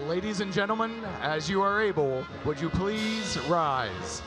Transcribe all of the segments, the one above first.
Ladies and gentlemen, as you are able, would you please rise?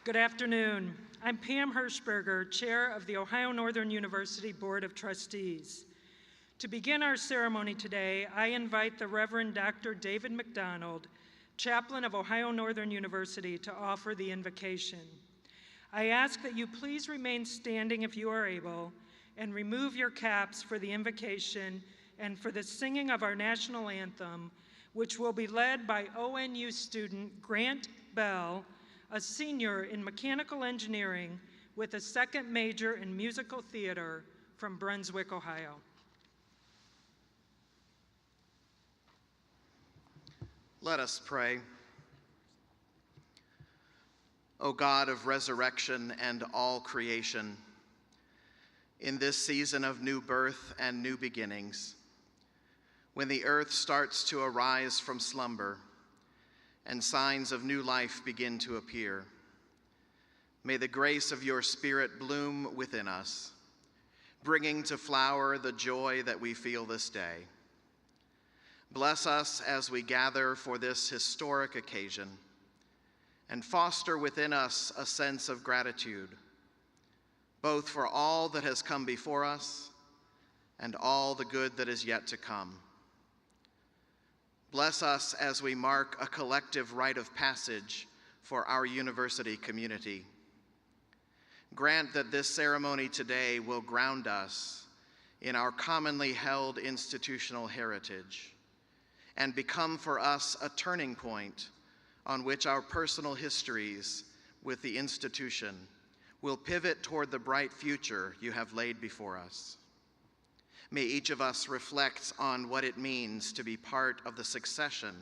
Good afternoon. I'm Pam Hirschberger, Chair of the Ohio Northern University Board of Trustees. To begin our ceremony today, I invite the Reverend Dr. David McDonald, Chaplain of Ohio Northern University, to offer the invocation. I ask that you please remain standing if you are able, and remove your caps for the invocation and for the singing of our national anthem, which will be led by ONU student Grant Bell, a senior in mechanical engineering with a second major in musical theater from Brunswick, Ohio. Let us pray. O God of resurrection and all creation, in this season of new birth and new beginnings, when the earth starts to arise from slumber and signs of new life begin to appear, may the grace of your Spirit bloom within us, bringing to flower the joy that we feel this day. Bless us as we gather for this historic occasion, and foster within us a sense of gratitude, both for all that has come before us and all the good that is yet to come. Bless us as we mark a collective rite of passage for our university community. Grant that this ceremony today will ground us in our commonly held institutional heritage and become for us a turning point on which our personal histories with the institution will pivot toward the bright future you have laid before us. May each of us reflect on what it means to be part of the succession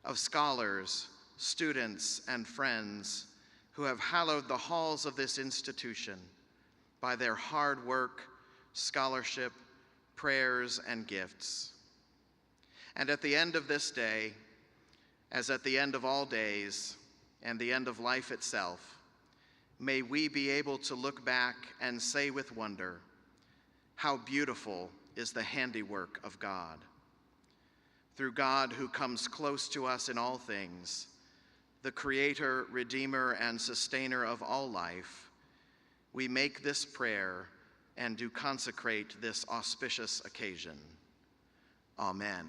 of scholars, students, and friends who have hallowed the halls of this institution by their hard work, scholarship, prayers, and gifts. And at the end of this day, as at the end of all days and the end of life itself, may we be able to look back and say with wonder, how beautiful is the handiwork of God. Through God who comes close to us in all things, the Creator, Redeemer, and Sustainer of all life, we make this prayer and do consecrate this auspicious occasion. Amen.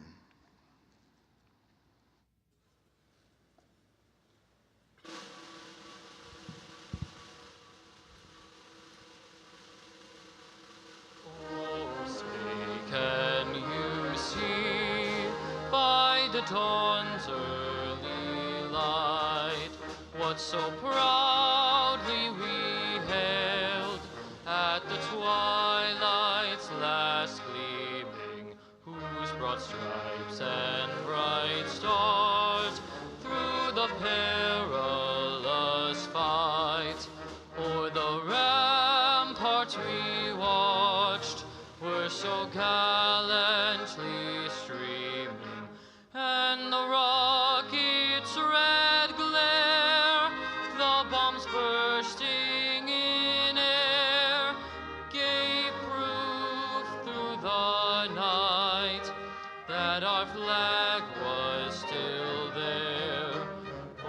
The dawn's early light, what so proudly we hailed at the twilight's last gleaming, whose broad stripes and bright stars through the perilous fight o'er the ramparts we watched were so gallantly streaming. And the rocket's red glare, the bombs bursting in air, gave proof through the night that our flag was still there.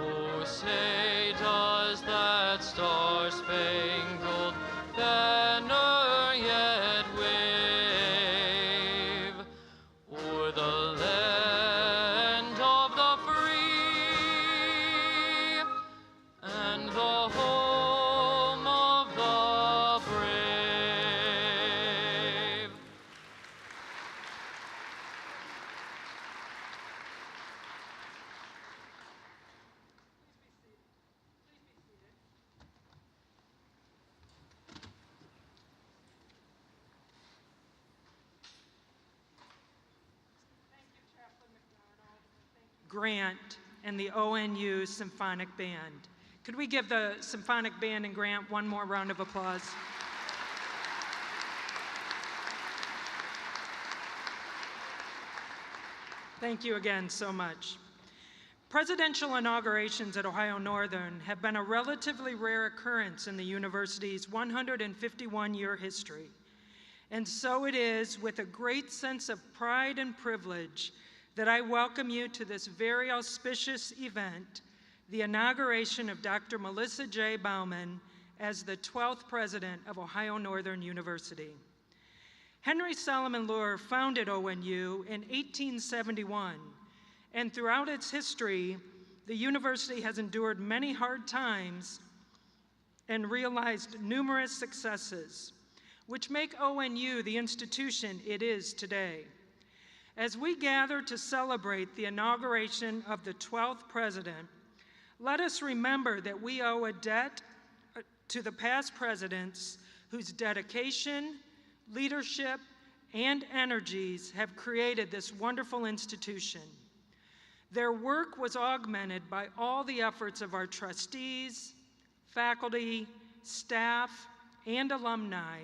Oh, say does that star-spangled banner yet wave o'er the land of the free and the home of the brave. Grant and the ONU Symphonic Band. Could we give the Symphonic Band and Grant one more round of applause? Thank you again so much. Presidential inaugurations at Ohio Northern have been a relatively rare occurrence in the university's 151-year history. And so it is with a great sense of pride and privilege that I welcome you to this very auspicious event the inauguration of Dr. Melissa J. Baumann as the 12th president of Ohio Northern University. Henry Solomon Luer founded ONU in 1871, and throughout its history, the university has endured many hard times and realized numerous successes, which make ONU the institution it is today. As we gather to celebrate the inauguration of the 12th president, let us remember that we owe a debt to the past presidents whose dedication, leadership, and energies have created this wonderful institution. Their work was augmented by all the efforts of our trustees, faculty, staff, and alumni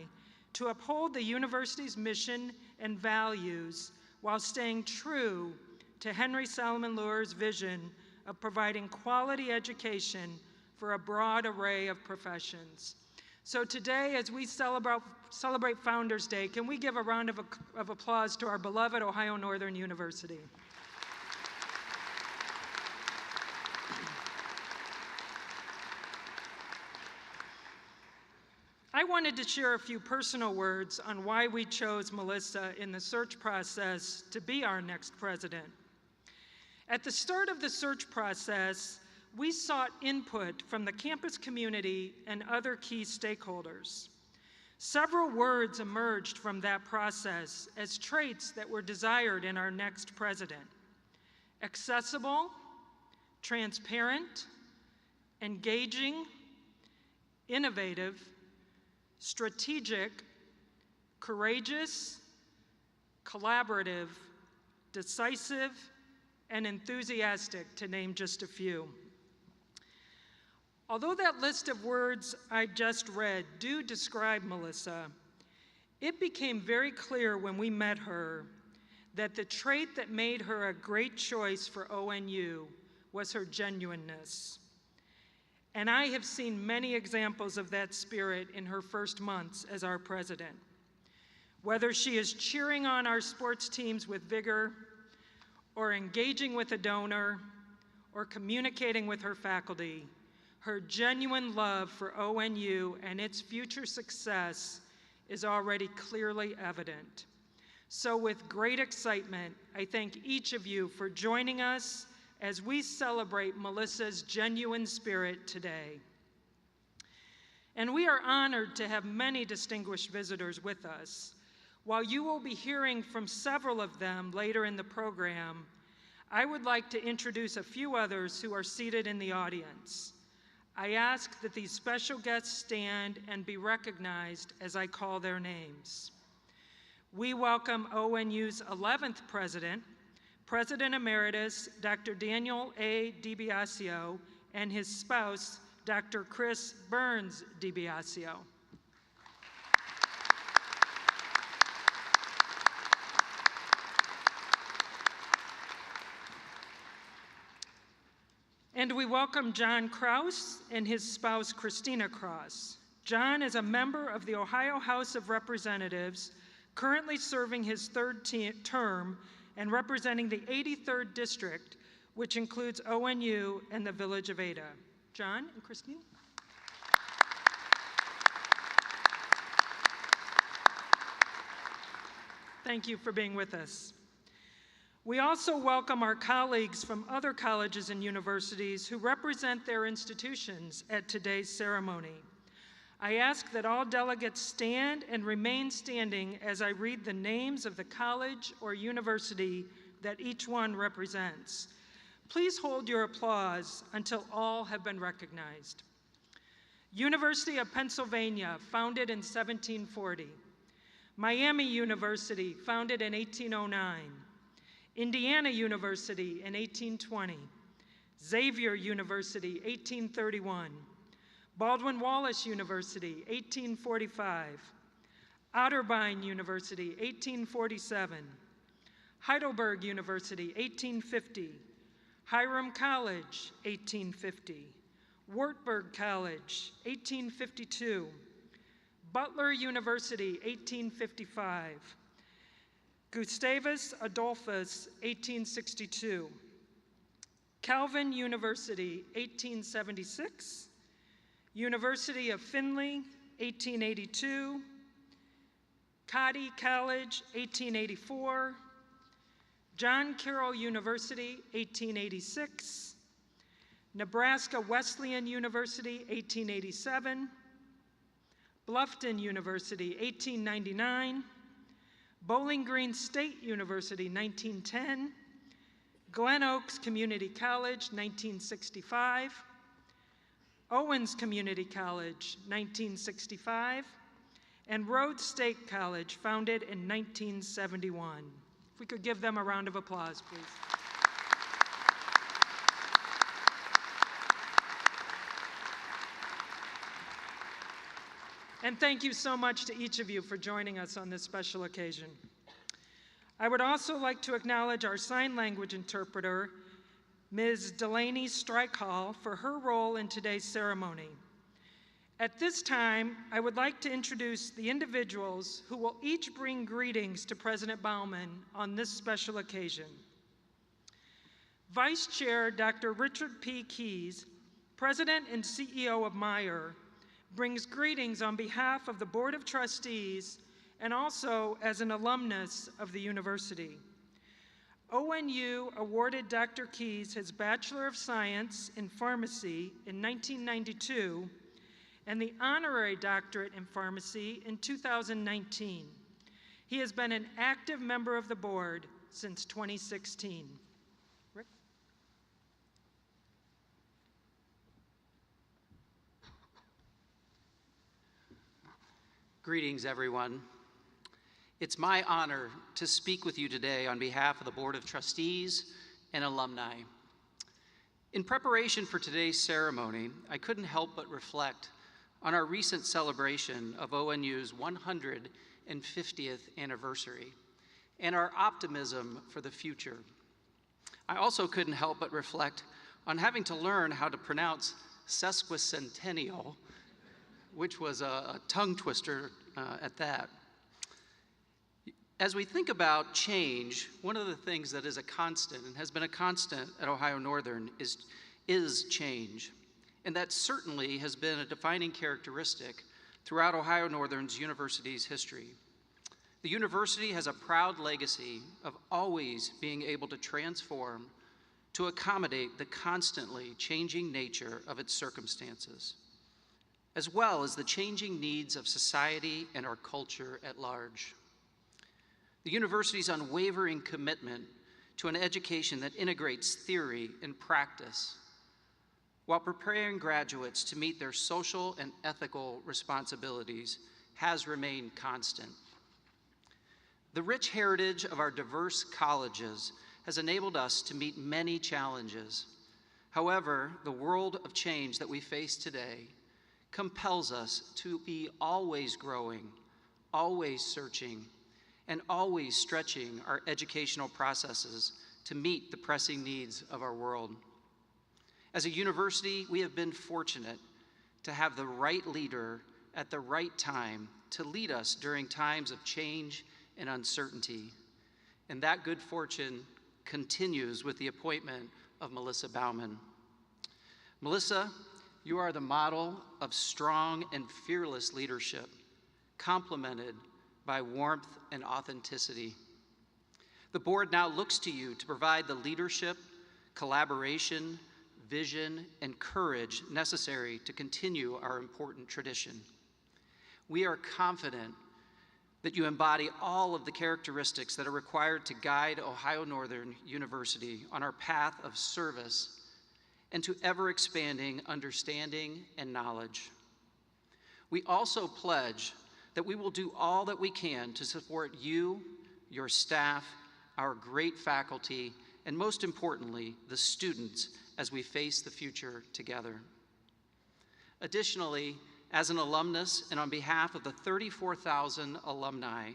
to uphold the university's mission and values while staying true to Henry Solomon Luer's vision of providing quality education for a broad array of professions. So today, as we celebrate Founders Day, can we give a round of applause to our beloved Ohio Northern University? I wanted to share a few personal words on why we chose Melissa in the search process to be our next president. At the start of the search process, we sought input from the campus community and other key stakeholders. Several words emerged from that process as traits that were desired in our next president: accessible, transparent, engaging, innovative, strategic, courageous, collaborative, decisive, and enthusiastic, to name just a few. Although that list of words I just read do describe Melissa, it became very clear when we met her that the trait that made her a great choice for ONU was her genuineness. And I have seen many examples of that spirit in her first months as our president. Whether she is cheering on our sports teams with vigor, or engaging with a donor, or communicating with her faculty, her genuine love for ONU and its future success is already clearly evident. So with great excitement, I thank each of you for joining us as we celebrate Melissa's genuine spirit today. And we are honored to have many distinguished visitors with us. While you will be hearing from several of them later in the program, I would like to introduce a few others who are seated in the audience. I ask that these special guests stand and be recognized as I call their names. We welcome ONU's 11th president, President Emeritus Dr. Daniel A. DiBiasio, and his spouse, Dr. Chris Burns DiBiasio. And we welcome John Kraus and his spouse, Christina Kraus. John is a member of the Ohio House of Representatives, currently serving his third term and representing the 83rd District, which includes ONU and the Village of Ada. John and Christine. Thank you for being with us. We also welcome our colleagues from other colleges and universities who represent their institutions at today's ceremony. I ask that all delegates stand and remain standing as I read the names of the college or university that each one represents. Please hold your applause until all have been recognized. University of Pennsylvania, founded in 1740. Miami University, founded in 1809. Indiana University in 1820. Xavier University, 1831. Baldwin Wallace University, 1845. Otterbein University, 1847. Heidelberg University, 1850. Hiram College, 1850. Wartburg College, 1852. Butler University, 1855. Gustavus Adolphus, 1862. Calvin University, 1876. University of Findlay, 1882. Cody College, 1884. John Carroll University, 1886. Nebraska Wesleyan University, 1887. Bluffton University, 1899. Bowling Green State University, 1910. Glen Oaks Community College, 1965. Owens Community College, 1965. And Rhodes State College, founded in 1971. If we could give them a round of applause, please. And thank you so much to each of you for joining us on this special occasion. I would also like to acknowledge our sign language interpreter, Ms. Delaney Strikehall, for her role in today's ceremony. At this time, I would like to introduce the individuals who will each bring greetings to President Baumann on this special occasion. Vice Chair Dr. Richard P. Keyes, President and CEO of Meyer, brings greetings on behalf of the Board of Trustees and also as an alumnus of the university. ONU awarded Dr. Keyes his Bachelor of Science in Pharmacy in 1992 and the Honorary Doctorate in Pharmacy in 2019. He has been an active member of the board since 2016. Rick? Greetings, everyone. It's my honor to speak with you today on behalf of the Board of Trustees and alumni. In preparation for today's ceremony, I couldn't help but reflect on our recent celebration of ONU's 150th anniversary and our optimism for the future. I also couldn't help but reflect on having to learn how to pronounce sesquicentennial, which was a tongue twister at that. As we think about change, one of the things that is a constant and has been a constant at Ohio Northern is change. And that certainly has been a defining characteristic throughout Ohio Northern's university's history. The university has a proud legacy of always being able to transform to accommodate the constantly changing nature of its circumstances, as well as the changing needs of society and our culture at large. The university's unwavering commitment to an education that integrates theory and practice while preparing graduates to meet their social and ethical responsibilities has remained constant. The rich heritage of our diverse colleges has enabled us to meet many challenges. However, the world of change that we face today compels us to be always growing, always searching, and always stretching our educational processes to meet the pressing needs of our world. As a university, we have been fortunate to have the right leader at the right time to lead us during times of change and uncertainty. And that good fortune continues with the appointment of Melissa Baumann. Melissa, you are the model of strong and fearless leadership, complemented by warmth and authenticity. The board now looks to you to provide the leadership, collaboration, vision, and courage necessary to continue our important tradition. We are confident that you embody all of the characteristics that are required to guide Ohio Northern University on our path of service and to ever-expanding understanding and knowledge. We also pledge that we will do all that we can to support you, your staff, our great faculty, and most importantly, the students as we face the future together. Additionally, as an alumnus and on behalf of the 34,000 alumni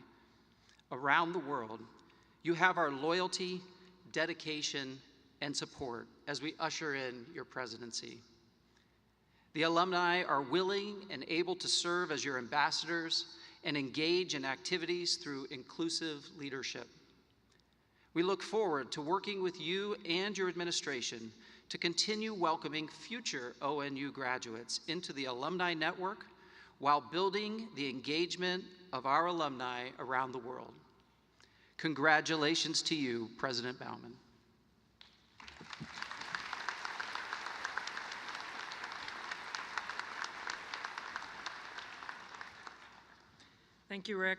around the world, you have our loyalty, dedication, and support as we usher in your presidency. The alumni are willing and able to serve as your ambassadors and engage in activities through inclusive leadership. We look forward to working with you and your administration to continue welcoming future ONU graduates into the alumni network while building the engagement of our alumni around the world. Congratulations to you, President Baumann. Thank you, Rick.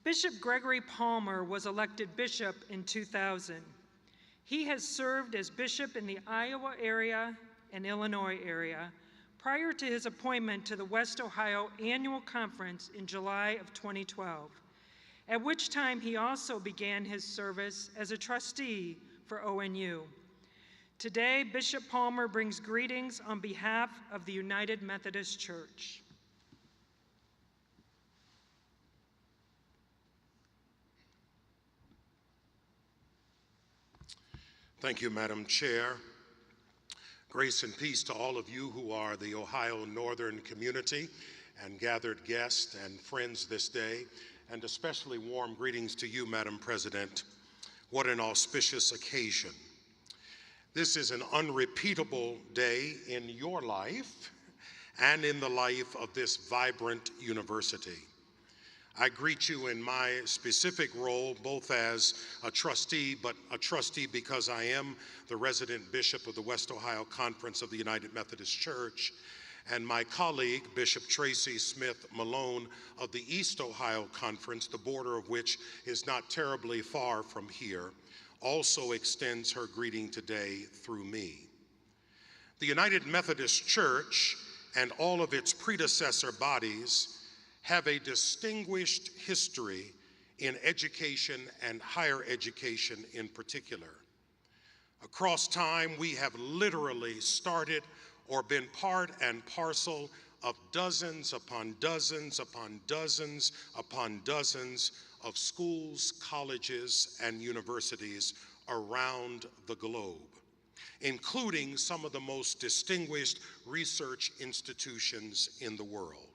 Bishop Gregory Palmer was elected bishop in 2000. He has served as bishop in the Iowa area and Illinois area prior to his appointment to the West Ohio Annual Conference in July of 2012, at which time he also began his service as a trustee for ONU. Today, Bishop Palmer brings greetings on behalf of the United Methodist Church. Thank you, Madam Chair. Grace and peace to all of you who are the Ohio Northern community and gathered guests and friends this day, and especially warm greetings to you, Madam President. What an auspicious occasion. This is an unrepeatable day in your life and in the life of this vibrant university. I greet you in my specific role, both as a trustee, but a trustee because I am the resident bishop of the West Ohio Conference of the United Methodist Church, and my colleague, Bishop Tracy Smith Malone of the East Ohio Conference, the border of which is not terribly far from here, also extends her greeting today through me. The United Methodist Church and all of its predecessor bodies have a distinguished history in education and higher education in particular. Across time, we have literally started or been part and parcel of dozens upon dozens upon dozens upon dozens of schools, colleges, and universities around the globe, including some of the most distinguished research institutions in the world.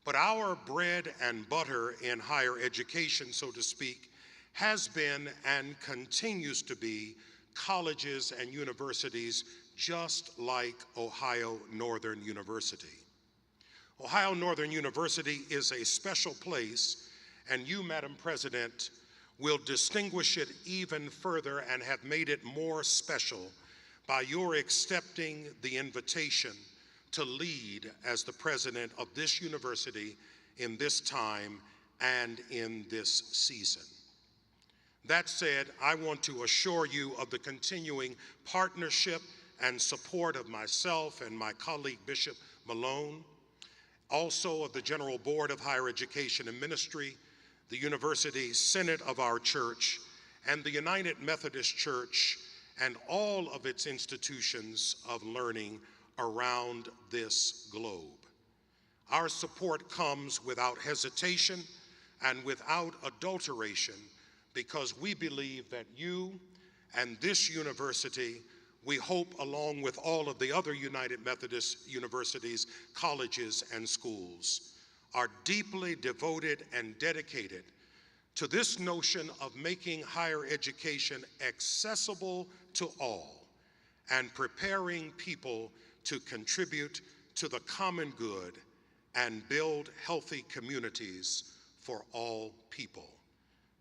But our bread and butter in higher education, so to speak, has been and continues to be colleges and universities just like Ohio Northern University. Ohio Northern University is a special place, and you, Madam President, will distinguish it even further and have made it more special by your accepting the invitation to lead as the president of this university in this time and in this season. That said, I want to assure you of the continuing partnership and support of myself and my colleague Bishop Malone, also of the General Board of Higher Education and Ministry, the University Senate of our church, and the United Methodist Church and all of its institutions of learning around this globe. Our support comes without hesitation and without adulteration because we believe that you and this university, we hope along with all of the other United Methodist universities, colleges, and schools, are deeply devoted and dedicated to this notion of making higher education accessible to all and preparing people to contribute to the common good and build healthy communities for all people.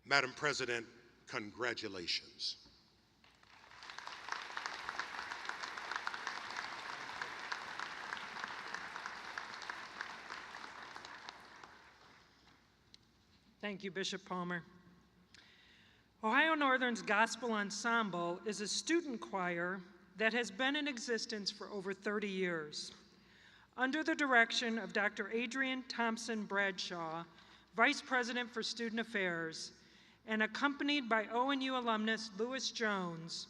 Madam President, congratulations. Thank you, Bishop Palmer. Ohio Northern's Gospel Ensemble is a student choir that has been in existence for over 30 years. Under the direction of Dr. Adrian Thompson Bradshaw, Vice President for Student Affairs, and accompanied by ONU alumnus Lewis Jones,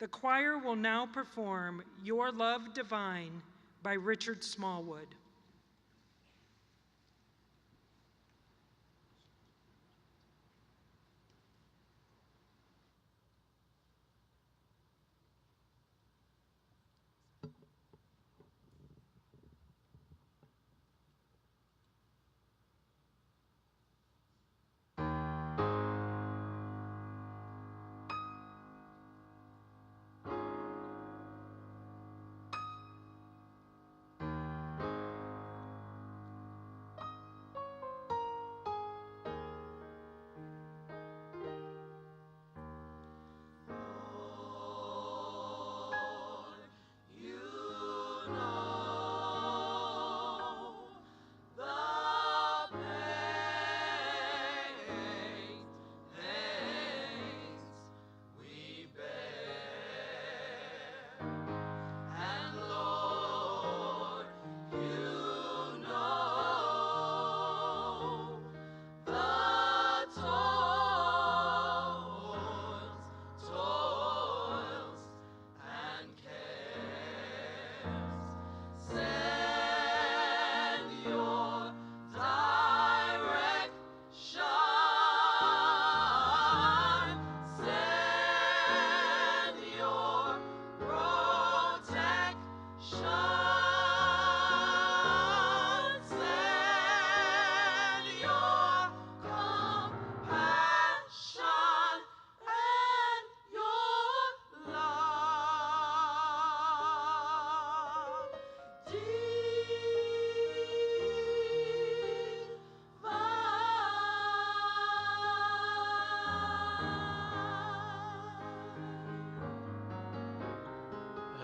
the choir will now perform Your Love Divine by Richard Smallwood.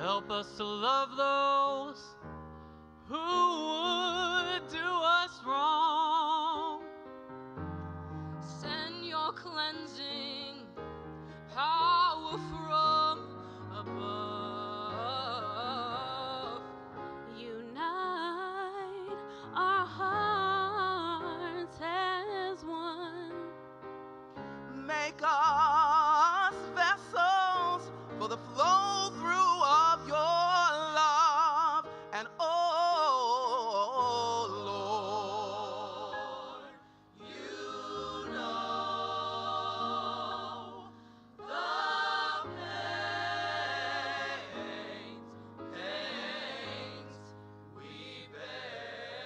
Help us to love those who would do us wrong. Send your cleansing power from above. Unite our hearts as one. Make us vessels for the flow through of your love. And oh Lord, you know the pains we bear.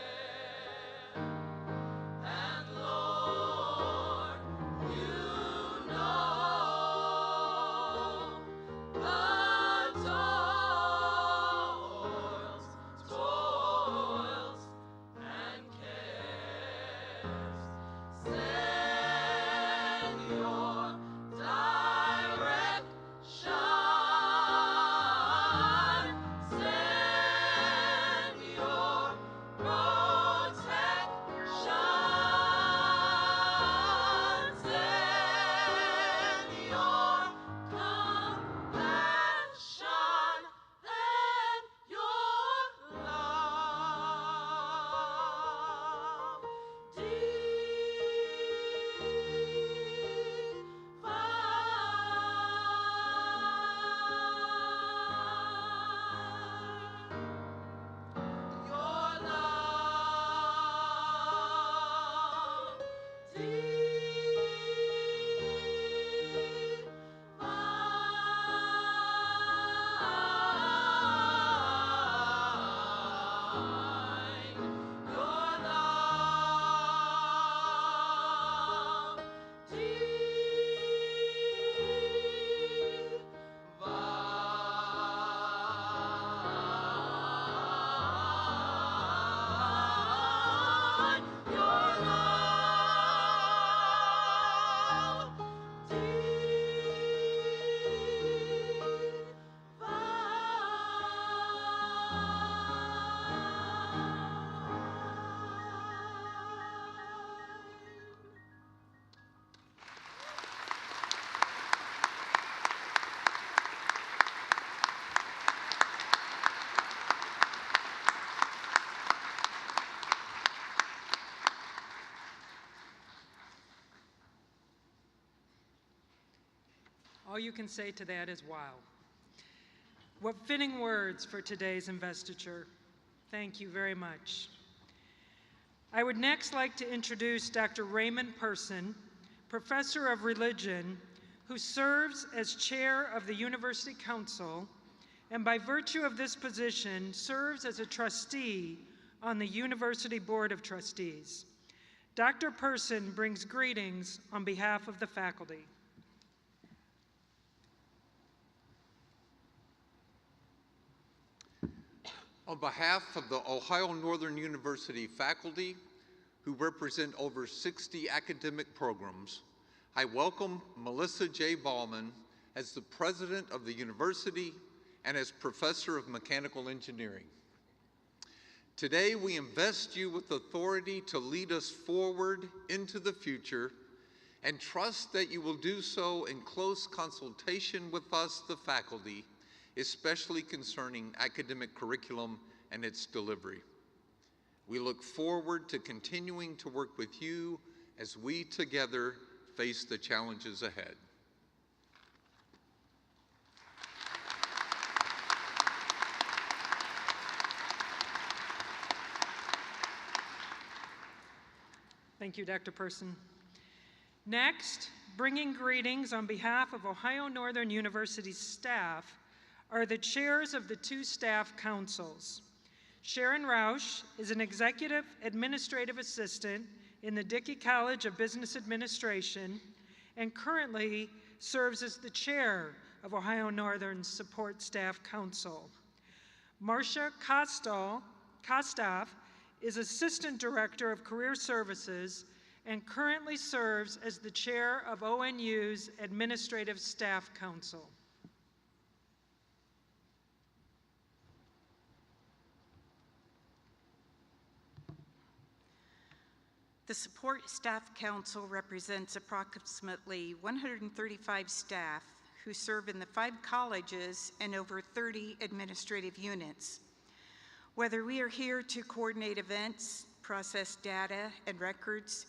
And Lord, you know the toils and cares. Send your direction. Send your protection. Send your compassion and your love. All you can say to that is wow. What fitting words for today's investiture. Thank you very much. I would next like to introduce Dr. Raymond Person, Professor of Religion, who serves as Chair of the University Council, and by virtue of this position, serves as a trustee on the University Board of Trustees. Dr. Person brings greetings on behalf of the faculty. On behalf of the Ohio Northern University faculty, who represent over 60 academic programs, I welcome Melissa J. Baumann as the president of the university and as professor of mechanical engineering. Today, we invest you with authority to lead us forward into the future and trust that you will do so in close consultation with us, the faculty, especially concerning academic curriculum and its delivery. We look forward to continuing to work with you as we together face the challenges ahead. Thank you, Dr. Person. Next, bringing greetings on behalf of Ohio Northern University's staff are the chairs of the two staff councils. Sharon Rausch is an executive administrative assistant in the Dickey College of Business Administration and currently serves as the chair of Ohio Northern's Support Staff Council. Marcia Kostoff is Assistant Director of Career Services and currently serves as the chair of ONU's Administrative Staff Council. The Support Staff Council represents approximately 135 staff who serve in the 5 colleges and over 30 administrative units. Whether we are here to coordinate events, process data and records,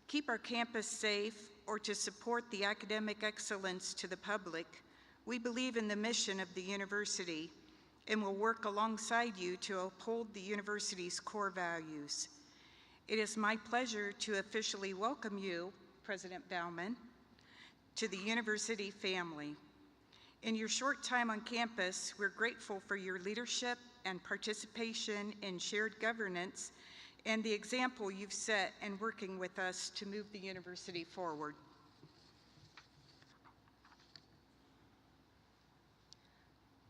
keep our campus safe, or to support the academic excellence to the public, we believe in the mission of the university and will work alongside you to uphold the university's core values. It is my pleasure to officially welcome you, President Baumann, to the university family. In your short time on campus, we're grateful for your leadership and participation in shared governance and the example you've set in working with us to move the university forward.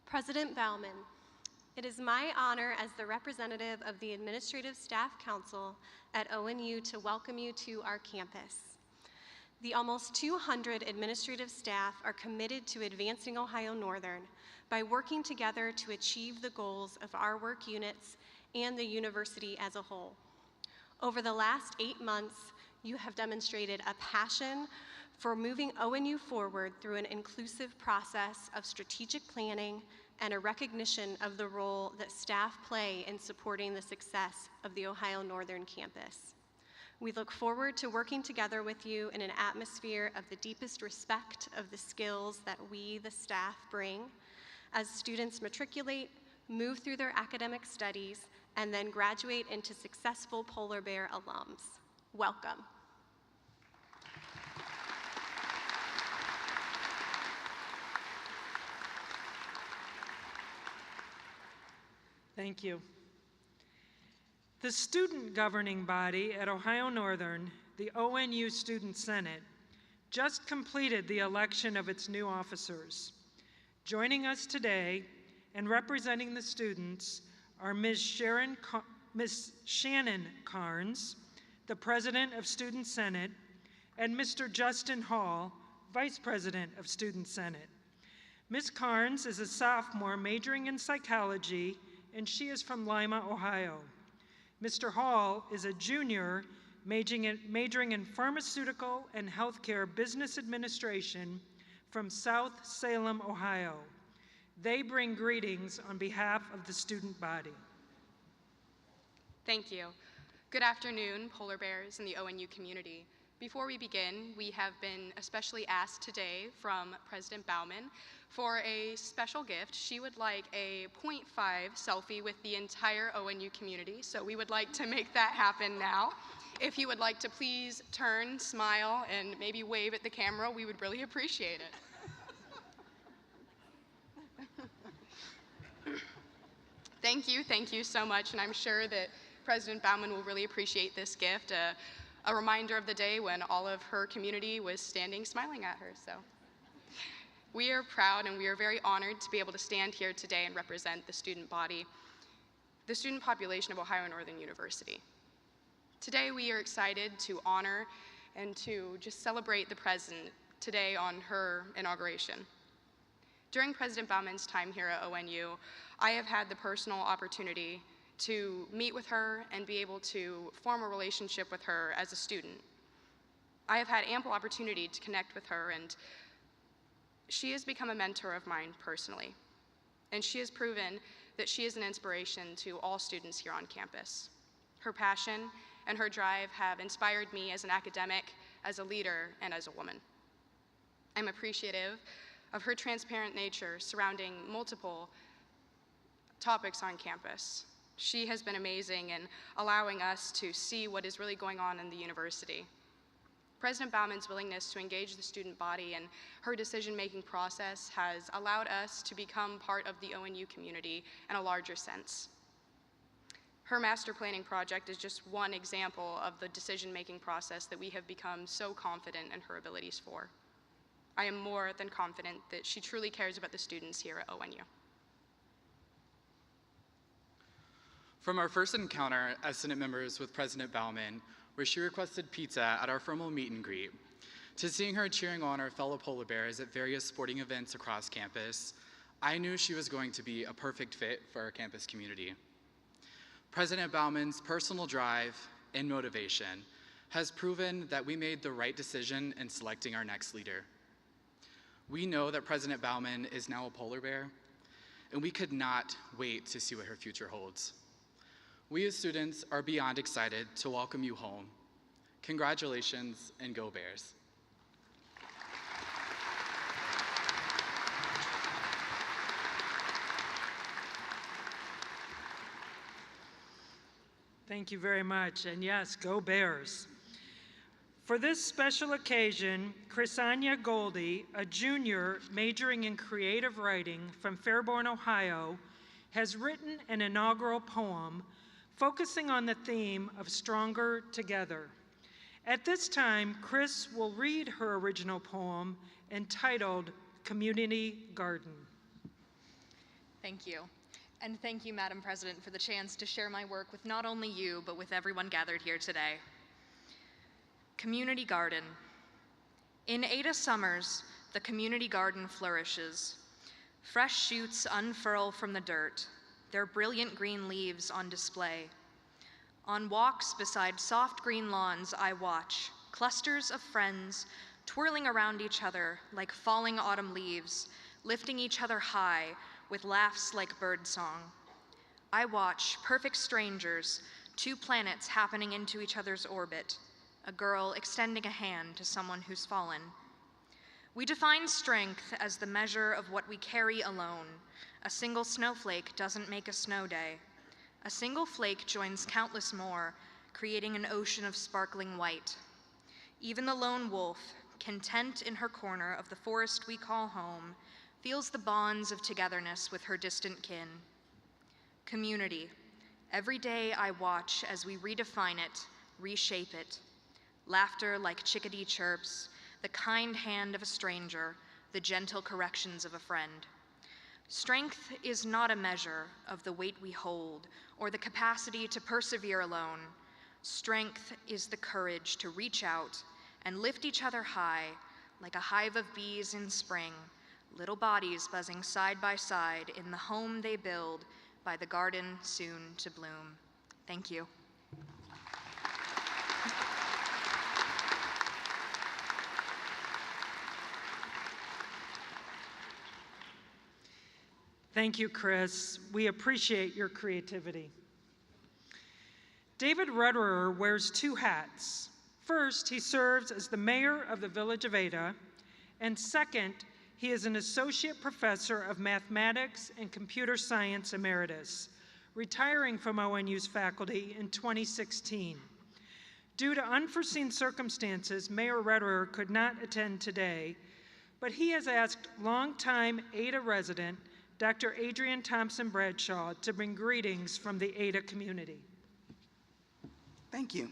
President Baumann, it is my honor as the representative of the Administrative Staff Council at ONU to welcome you to our campus. The almost 200 administrative staff are committed to advancing Ohio Northern by working together to achieve the goals of our work units and the university as a whole. Over the last 8 months, you have demonstrated a passion for moving ONU forward through an inclusive process of strategic planning and a recognition of the role that staff play in supporting the success of the Ohio Northern campus. We look forward to working together with you in an atmosphere of the deepest respect of the skills that we, the staff, bring as students matriculate, move through their academic studies, and then graduate into successful Polar Bear alums. Welcome. Thank you. The student governing body at Ohio Northern, the ONU Student Senate, just completed the election of its new officers. Joining us today and representing the students are Ms. Shannon Carnes, the President of Student Senate, and Mr. Justin Hall, Vice President of Student Senate. Ms. Carnes is a sophomore majoring in psychology, and she is from Lima, Ohio. Mr. Hall is a junior majoring in pharmaceutical and healthcare business administration from South Salem, Ohio. They bring greetings on behalf of the student body. Thank you. Good afternoon, Polar Bears and the ONU community. Before we begin, we have been especially asked today from President Baumann for a special gift. She would like a 0.5 selfie with the entire ONU community, so we would like to make that happen now. If you would like to please turn, smile, and maybe wave at the camera, we would really appreciate it. Thank you so much, and I'm sure that President Baumann will really appreciate this gift, a reminder of the day when all of her community was standing smiling at her. So we are proud and we are very honored to be able to stand here today and represent the student body, the student population of Ohio Northern University. Today we are excited to honor and to just celebrate the president today on her inauguration. During President Baumann's time here at ONU, I have had the personal opportunity to meet with her and be able to form a relationship with her as a student. I have had ample opportunity to connect with her, and she has become a mentor of mine personally. And she has proven that she is an inspiration to all students here on campus. Her passion and her drive have inspired me as an academic, as a leader, and as a woman. I'm appreciative of her transparent nature surrounding multiple topics on campus. She has been amazing in allowing us to see what is really going on in the university. President Baumann's willingness to engage the student body and her decision-making process has allowed us to become part of the ONU community in a larger sense. Her master planning project is just one example of the decision-making process that we have become so confident in her abilities for. I am more than confident that she truly cares about the students here at ONU. From our first encounter as Senate members with President Baumann, where she requested pizza at our formal meet and greet, to seeing her cheering on our fellow polar bears at various sporting events across campus, I knew she was going to be a perfect fit for our campus community. President Baumann's personal drive and motivation has proven that we made the right decision in selecting our next leader. We know that President Baumann is now a polar bear, and we could not wait to see what her future holds. We as students are beyond excited to welcome you home. Congratulations, and go Bears. Thank you very much, and yes, go Bears. For this special occasion, Chrisania Goldie, a junior majoring in creative writing from Fairborn, Ohio, has written an inaugural poem focusing on the theme of Stronger Together. At this time, Chris will read her original poem entitled Community Garden. Thank you. And thank you, Madam President, for the chance to share my work with not only you, but with everyone gathered here today. Community Garden. In Ada summers, the community garden flourishes. Fresh shoots unfurl from the dirt, their brilliant green leaves on display. On walks beside soft green lawns, I watch clusters of friends twirling around each other like falling autumn leaves, lifting each other high with laughs like birdsong. I watch perfect strangers, two planets happening into each other's orbit, a girl extending a hand to someone who's fallen. We define strength as the measure of what we carry alone. A single snowflake doesn't make a snow day. A single flake joins countless more, creating an ocean of sparkling white. Even the lone wolf, content in her corner of the forest we call home, feels the bonds of togetherness with her distant kin. Community. Every day I watch as we redefine it, reshape it. Laughter like chickadee chirps, the kind hand of a stranger, the gentle corrections of a friend. Strength is not a measure of the weight we hold or the capacity to persevere alone. Strength is the courage to reach out and lift each other high like a hive of bees in spring, little bodies buzzing side by side in the home they build by the garden soon to bloom. Thank you. Thank you, Chris. We appreciate your creativity. David Rutterer wears two hats. First, he serves as the mayor of the village of Ada, and second, he is an associate professor of mathematics and computer science emeritus, retiring from ONU's faculty in 2016. Due to unforeseen circumstances, Mayor Rutterer could not attend today, but he has asked longtime Ada resident Dr. Adrienne Thompson Bradshaw to bring greetings from the Ada community. Thank you.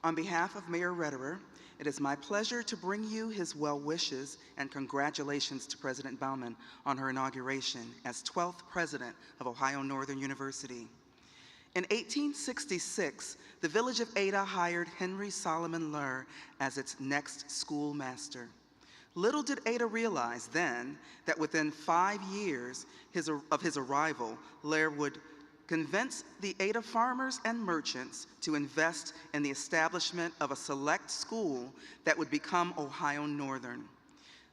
On behalf of Mayor Rutterer, it is my pleasure to bring you his well wishes and congratulations to President Baumann on her inauguration as 12th president of Ohio Northern University. In 1866, the village of Ada hired Henry Solomon Lur as its next schoolmaster. Little did Ada realize then that within 5 years of his arrival, Lur would convince the Ada farmers and merchants to invest in the establishment of a select school that would become Ohio Northern.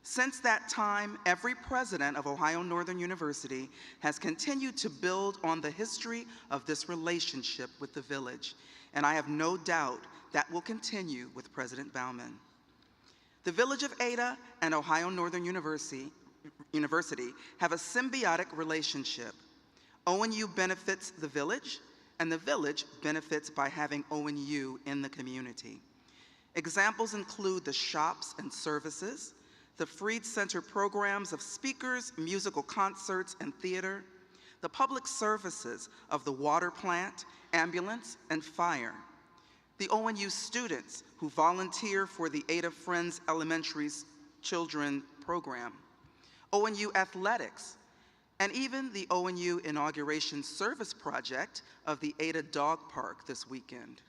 Since that time, every president of Ohio Northern University has continued to build on the history of this relationship with the village, and I have no doubt that will continue with President Baumann. The village of Ada and Ohio Northern University have a symbiotic relationship. ONU benefits the village, and the village benefits by having ONU in the community. Examples include the shops and services, the Freed Center programs of speakers, musical concerts, and theater, the public services of the water plant, ambulance, and fire, the ONU students who volunteer for the Ada Friends Elementary Children program, ONU athletics, and even the ONU Inauguration Service Project of the Ada Dog Park this weekend.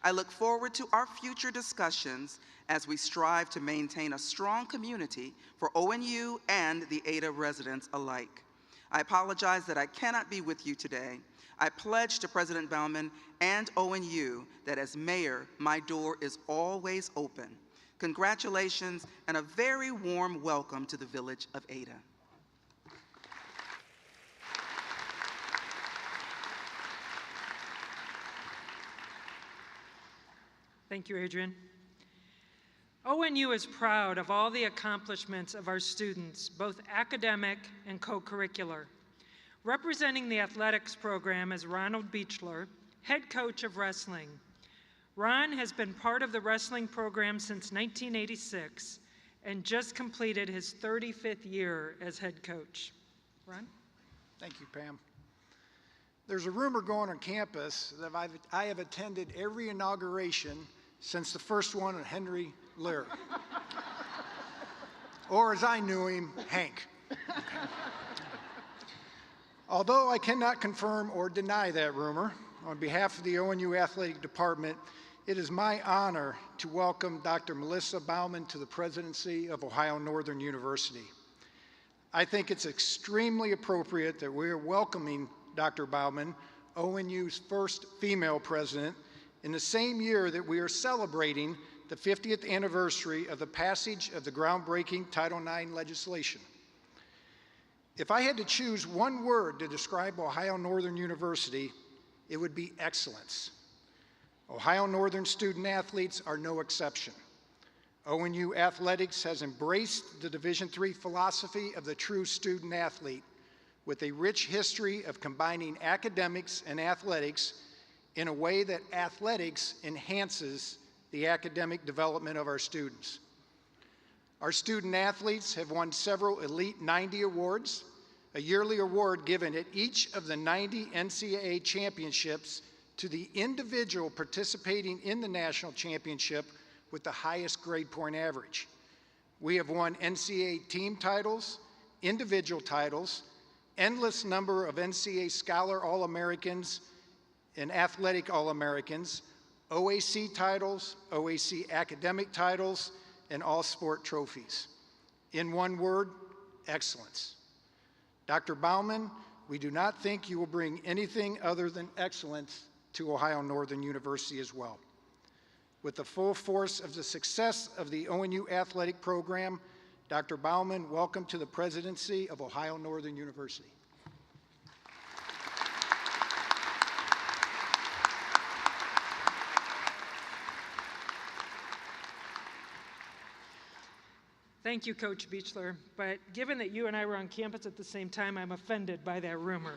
I look forward to our future discussions as we strive to maintain a strong community for ONU and the Ada residents alike. I apologize that I cannot be with you today. I pledge to President Baumann and ONU that as mayor, my door is always open. Congratulations and a very warm welcome to the village of Ada. Thank you, Adrian. ONU is proud of all the accomplishments of our students, both academic and co-curricular. Representing the athletics program is Ronald Beechler, head coach of wrestling. Ron has been part of the wrestling program since 1986 and just completed his 35th year as head coach. Ron? Thank you, Pam. There's a rumor going on campus that I have attended every inauguration since the first one of Henry Lear. Or as I knew him, Hank. Although I cannot confirm or deny that rumor, on behalf of the ONU Athletic Department, it is my honor to welcome Dr. Melissa Baumann to the presidency of Ohio Northern University. I think it's extremely appropriate that we are welcoming Dr. Baumann, ONU's first female president, in the same year that we are celebrating the 50th anniversary of the passage of the groundbreaking Title IX legislation. If I had to choose one word to describe Ohio Northern University, it would be excellence. Ohio Northern student athletes are no exception. ONU Athletics has embraced the Division III philosophy of the true student athlete with a rich history of combining academics and athletics in a way that athletics enhances the academic development of our students. Our student athletes have won several Elite 90 awards, a yearly award given at each of the 90 NCAA championships to the individual participating in the national championship with the highest grade point average. We have won NCAA team titles, individual titles, endless number of NCAA Scholar All-Americans and Athletic All-Americans, OAC titles, OAC academic titles, and all-sport trophies. In one word, excellence. Dr. Baumann, we do not think you will bring anything other than excellence to Ohio Northern University as well. With the full force of the success of the ONU athletic program, Dr. Baumann, welcome to the presidency of Ohio Northern University. Thank you, Coach Beechler, but given that you and I were on campus at the same time, I'm offended by that rumor.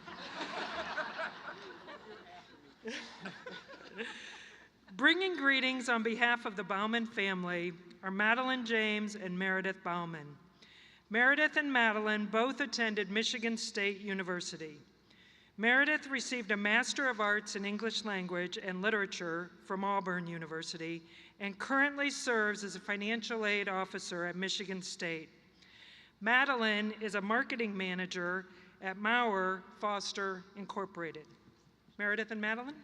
Bringing greetings on behalf of the Baumann family are Madeline James and Meredith Baumann. Meredith and Madeline both attended Michigan State University. Meredith received a Master of Arts in English Language and Literature from Auburn University and currently serves as a financial aid officer at Michigan State. Madeline is a marketing manager at Maurer Foster Incorporated. Meredith and Madeline?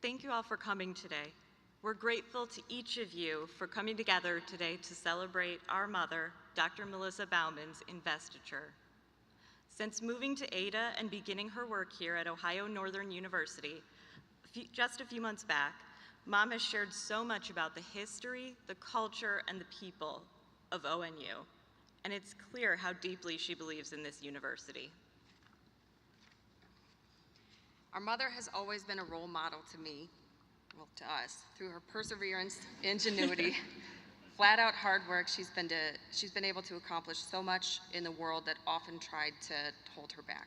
Thank you all for coming today. We're grateful to each of you for coming together today to celebrate our mother, Dr. Melissa Baumann's investiture. Since moving to Ada and beginning her work here at Ohio Northern University, just a few months back, Mom has shared so much about the history, the culture, and the people of ONU, and it's clear how deeply she believes in this university. Our mother has always been a role model to me, well, to us, through her perseverance, ingenuity, flat-out hard work. She's been able to accomplish so much in the world that often tried to hold her back.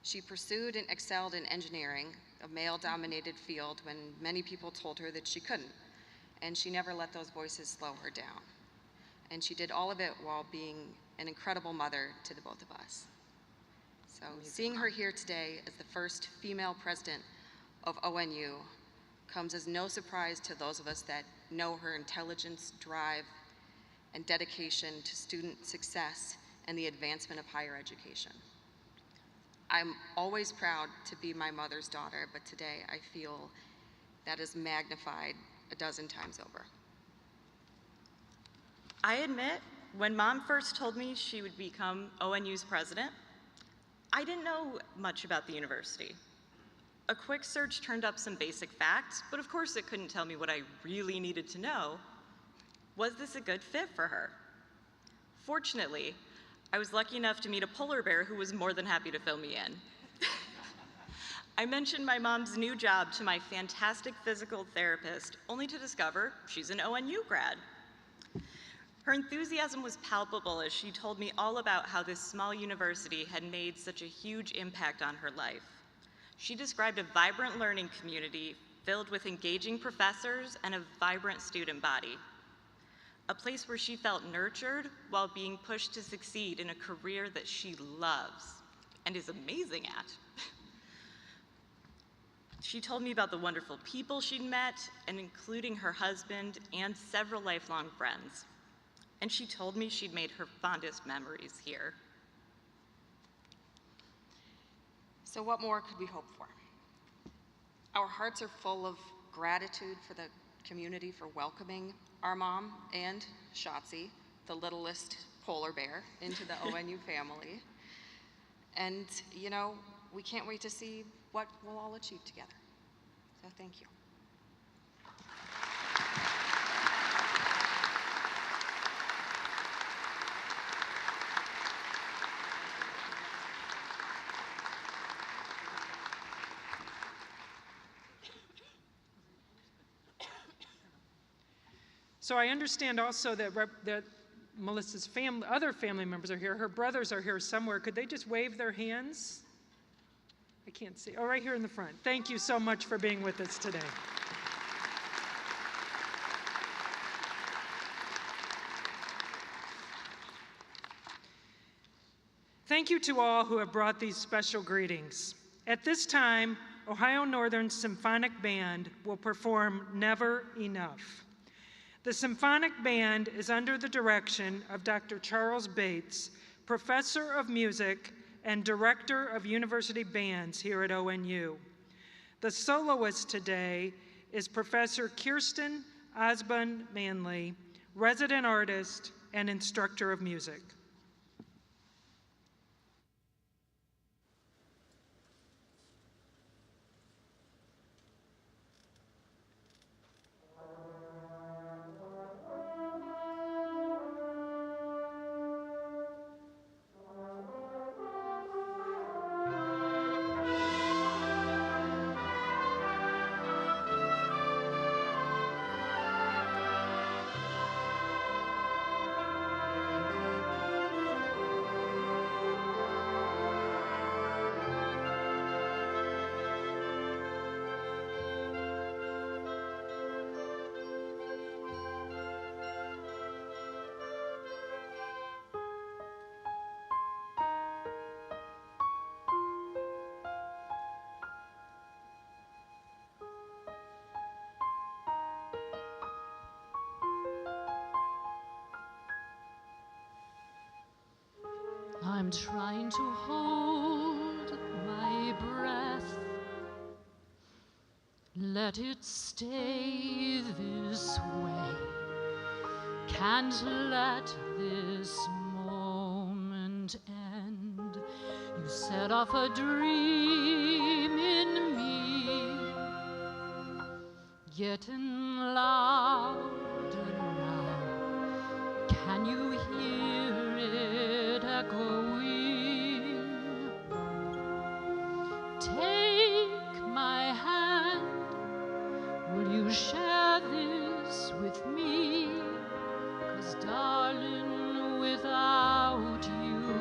She pursued and excelled in engineering, a male-dominated field, when many people told her that she couldn't, and she never let those voices slow her down. And she did all of it while being an incredible mother to the both of us. So seeing her here today as the first female president of ONU comes as no surprise to those of us that know her intelligence, drive, and dedication to student success and the advancement of higher education. I'm always proud to be my mother's daughter, but today I feel that is magnified a dozen times over. I admit, when Mom first told me she would become ONU's president, I didn't know much about the university. A quick search turned up some basic facts, but of course it couldn't tell me what I really needed to know. Was this a good fit for her? Fortunately, I was lucky enough to meet a polar bear who was more than happy to fill me in. I mentioned my mom's new job to my fantastic physical therapist, only to discover she's an ONU grad. Her enthusiasm was palpable as she told me all about how this small university had made such a huge impact on her life. She described a vibrant learning community filled with engaging professors and a vibrant student body. A place where she felt nurtured while being pushed to succeed in a career that she loves and is amazing at. She told me about the wonderful people she'd met, and including her husband and several lifelong friends. And she told me she'd made her fondest memories here. So what more could we hope for? Our hearts are full of gratitude for the community for welcoming our mom and Shotzi, the littlest polar bear, into the ONU family. And, you know, we can't wait to see what we'll all achieve together. So thank you. So I understand also that, that Melissa's other family members are here. Her brothers are here somewhere. Could they just wave their hands? I can't see. Oh, right here in the front. Thank you so much for being with us today. Thank you to all who have brought these special greetings. At this time, Ohio Northern Symphonic Band will perform Never Enough. The Symphonic Band is under the direction of Dr. Charles Bates, Professor of Music and Director of University Bands here at ONU. The soloist today is Professor Kirsten Osbun Manley, resident artist and instructor of music. I'm trying to hold my breath. Let it stay this way. Can't let this moment end. You set off a dream in me, getting louder now. Can you hear it echoing? Take my hand. Will you share this with me? 'Cause darling, without you,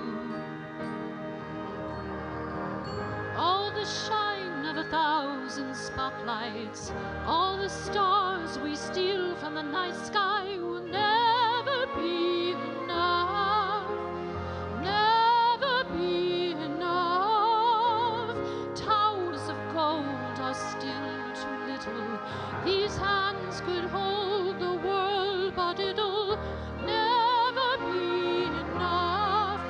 all the shine of 1,000 spotlights, all the stars we steal from the night sky will never be enough, never be enough. Towers of gold are still too little. These hands could hold the world, but it'll never be enough,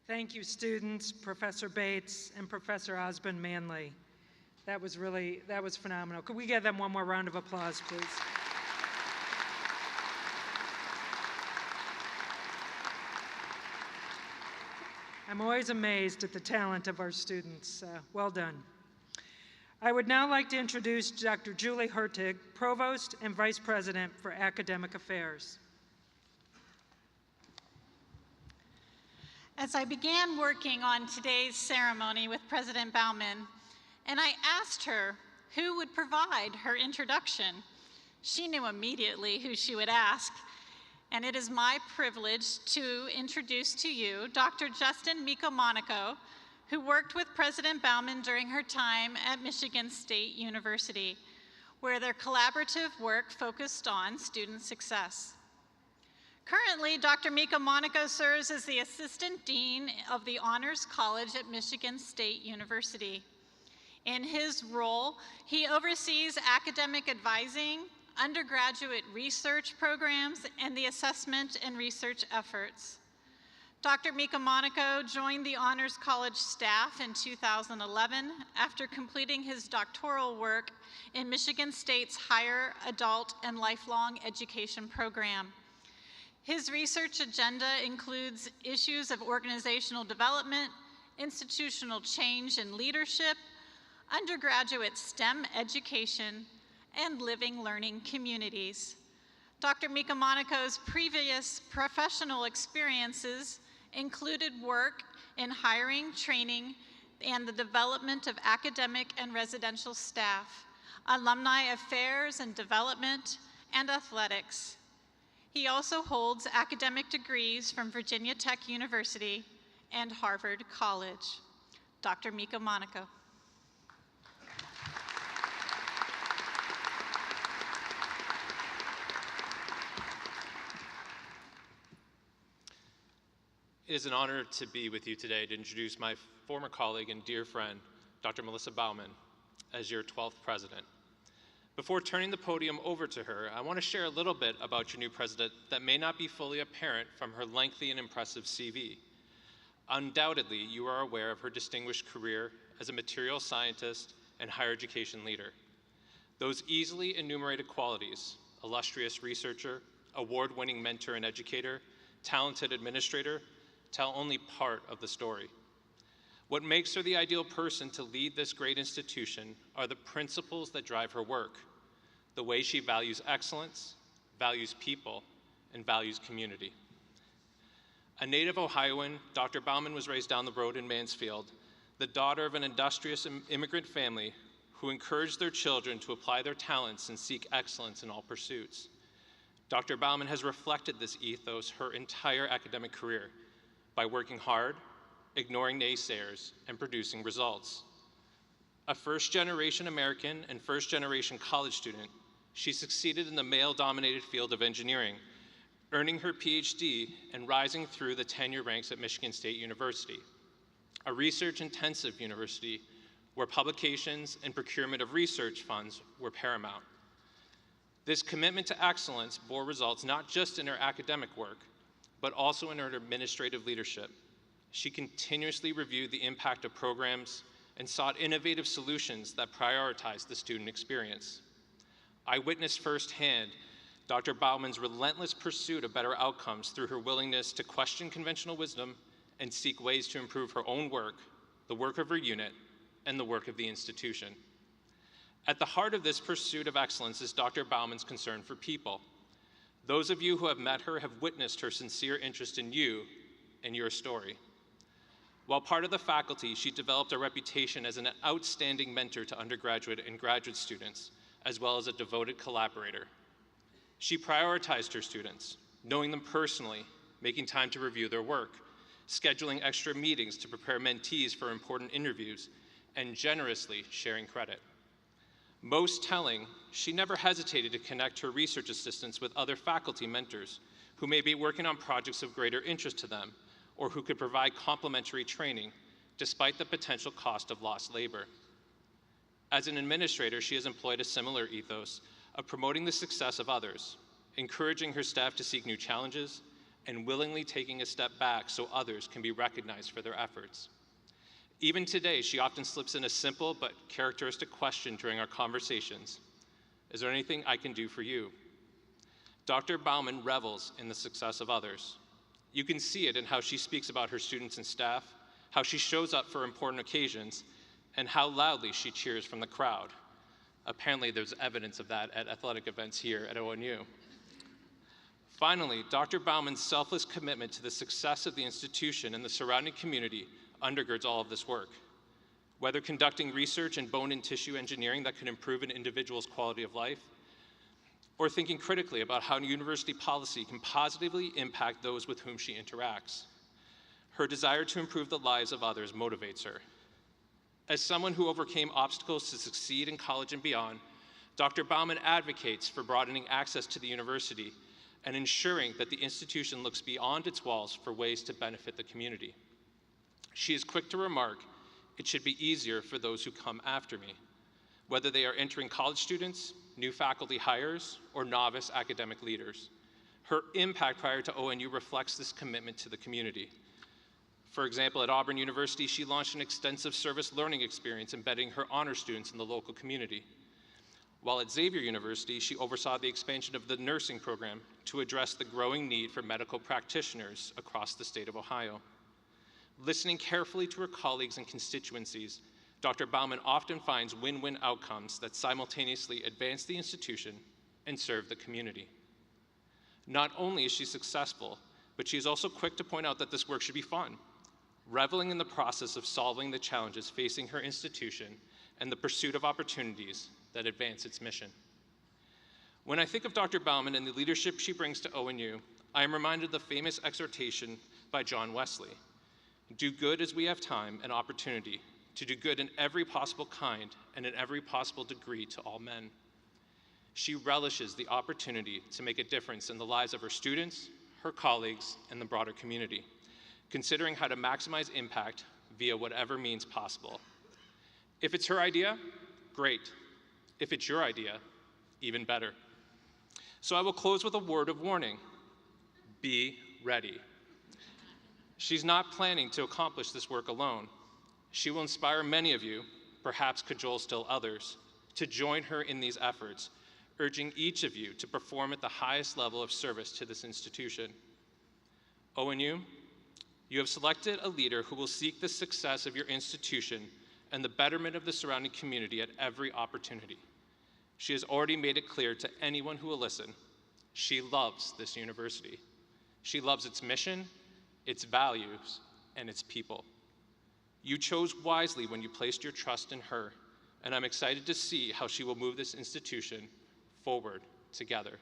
Thank you, students, Professor Bates, and Professor Osmond Manley. That was phenomenal. Could we give them one more round of applause, please? I'm always amazed at the talent of our students. Well done. I would now like to introduce Dr. Julie Hertig, Provost and Vice President for Academic Affairs. As I began working on today's ceremony with President Baumann, and I asked her who would provide her introduction, she knew immediately who she would ask. And it is my privilege to introduce to you Dr. Justin Miko-Monaco, who worked with President Baumann during her time at Michigan State University, where their collaborative work focused on student success. Currently, Dr. Miko-Monaco serves as the Assistant Dean of the Honors College at Michigan State University. In his role, he oversees academic advising, undergraduate research programs, and the assessment and research efforts. Dr. Miko-Monaco joined the Honors College staff in 2011 after completing his doctoral work in Michigan State's Higher Adult and Lifelong Education program. His research agenda includes issues of organizational development, institutional change and leadership, undergraduate STEM education, and living learning communities. Dr. Miko-Monaco's previous professional experiences included work in hiring, training, and the development of academic and residential staff, alumni affairs and development, and athletics. He also holds academic degrees from Virginia Tech University and Harvard College. Dr. Miko-Monaco. It is an honor to be with you today to introduce my former colleague and dear friend, Dr. Melissa Baumann, as your 12th president. Before turning the podium over to her, I want to share a little bit about your new president that may not be fully apparent from her lengthy and impressive CV. Undoubtedly, you are aware of her distinguished career as a material scientist and higher education leader. Those easily enumerated qualities, illustrious researcher, award-winning mentor and educator, talented administrator, tell only part of the story. What makes her the ideal person to lead this great institution are the principles that drive her work, the way she values excellence, values people, and values community. A native Ohioan, Dr. Baumann was raised down the road in Mansfield, the daughter of an industrious immigrant family who encouraged their children to apply their talents and seek excellence in all pursuits. Dr. Baumann has reflected this ethos her entire academic career by working hard, ignoring naysayers, and producing results. A first-generation American and first-generation college student, she succeeded in the male-dominated field of engineering, earning her Ph.D. and rising through the tenure ranks at Michigan State University, a research-intensive university where publications and procurement of research funds were paramount. This commitment to excellence bore results not just in her academic work, but also in her administrative leadership. She continuously reviewed the impact of programs and sought innovative solutions that prioritized the student experience. I witnessed firsthand Dr. Baumann's relentless pursuit of better outcomes through her willingness to question conventional wisdom and seek ways to improve her own work, the work of her unit, and the work of the institution. At the heart of this pursuit of excellence is Dr. Baumann's concern for people. Those of you who have met her have witnessed her sincere interest in you and your story. While part of the faculty, she developed a reputation as an outstanding mentor to undergraduate and graduate students, as well as a devoted collaborator. She prioritized her students, knowing them personally, making time to review their work, scheduling extra meetings to prepare mentees for important interviews, and generously sharing credit. Most telling, she never hesitated to connect her research assistants with other faculty mentors who may be working on projects of greater interest to them or who could provide complementary training despite the potential cost of lost labor. As an administrator, she has employed a similar ethos of promoting the success of others, encouraging her staff to seek new challenges, and willingly taking a step back so others can be recognized for their efforts. Even today, she often slips in a simple but characteristic question during our conversations. Is there anything I can do for you? Dr. Baumann revels in the success of others. You can see it in how she speaks about her students and staff, how she shows up for important occasions, and how loudly she cheers from the crowd. Apparently, there's evidence of that at athletic events here at ONU. Finally, Dr. Baumann's selfless commitment to the success of the institution and the surrounding community undergirds all of this work. Whether conducting research in bone and tissue engineering that could improve an individual's quality of life, or thinking critically about how university policy can positively impact those with whom she interacts. Her desire to improve the lives of others motivates her. As someone who overcame obstacles to succeed in college and beyond, Dr. Baumann advocates for broadening access to the university and ensuring that the institution looks beyond its walls for ways to benefit the community. She is quick to remark, it should be easier for those who come after me, whether they are entering college students, new faculty hires, or novice academic leaders. Her impact prior to ONU reflects this commitment to the community. For example, at Auburn University, she launched an extensive service learning experience embedding her honor students in the local community. While at Xavier University, she oversaw the expansion of the nursing program to address the growing need for medical practitioners across the state of Ohio. Listening carefully to her colleagues and constituencies, Dr. Baumann often finds win-win outcomes that simultaneously advance the institution and serve the community. Not only is she successful, but she is also quick to point out that this work should be fun, reveling in the process of solving the challenges facing her institution and the pursuit of opportunities that advance its mission. When I think of Dr. Baumann and the leadership she brings to ONU, I am reminded of the famous exhortation by John Wesley, "Do good as we have time and opportunity, to do good in every possible kind and in every possible degree to all men." She relishes the opportunity to make a difference in the lives of her students, her colleagues, and the broader community, considering how to maximize impact via whatever means possible. If it's her idea, great. If it's your idea, even better. So I will close with a word of warning. Be ready. She's not planning to accomplish this work alone. She will inspire many of you, perhaps cajole still others, to join her in these efforts, urging each of you to perform at the highest level of service to this institution. ONU, you have selected a leader who will seek the success of your institution and the betterment of the surrounding community at every opportunity. She has already made it clear to anyone who will listen, she loves this university. She loves its mission, its values, and its people. You chose wisely when you placed your trust in her, and I'm excited to see how she will move this institution forward together.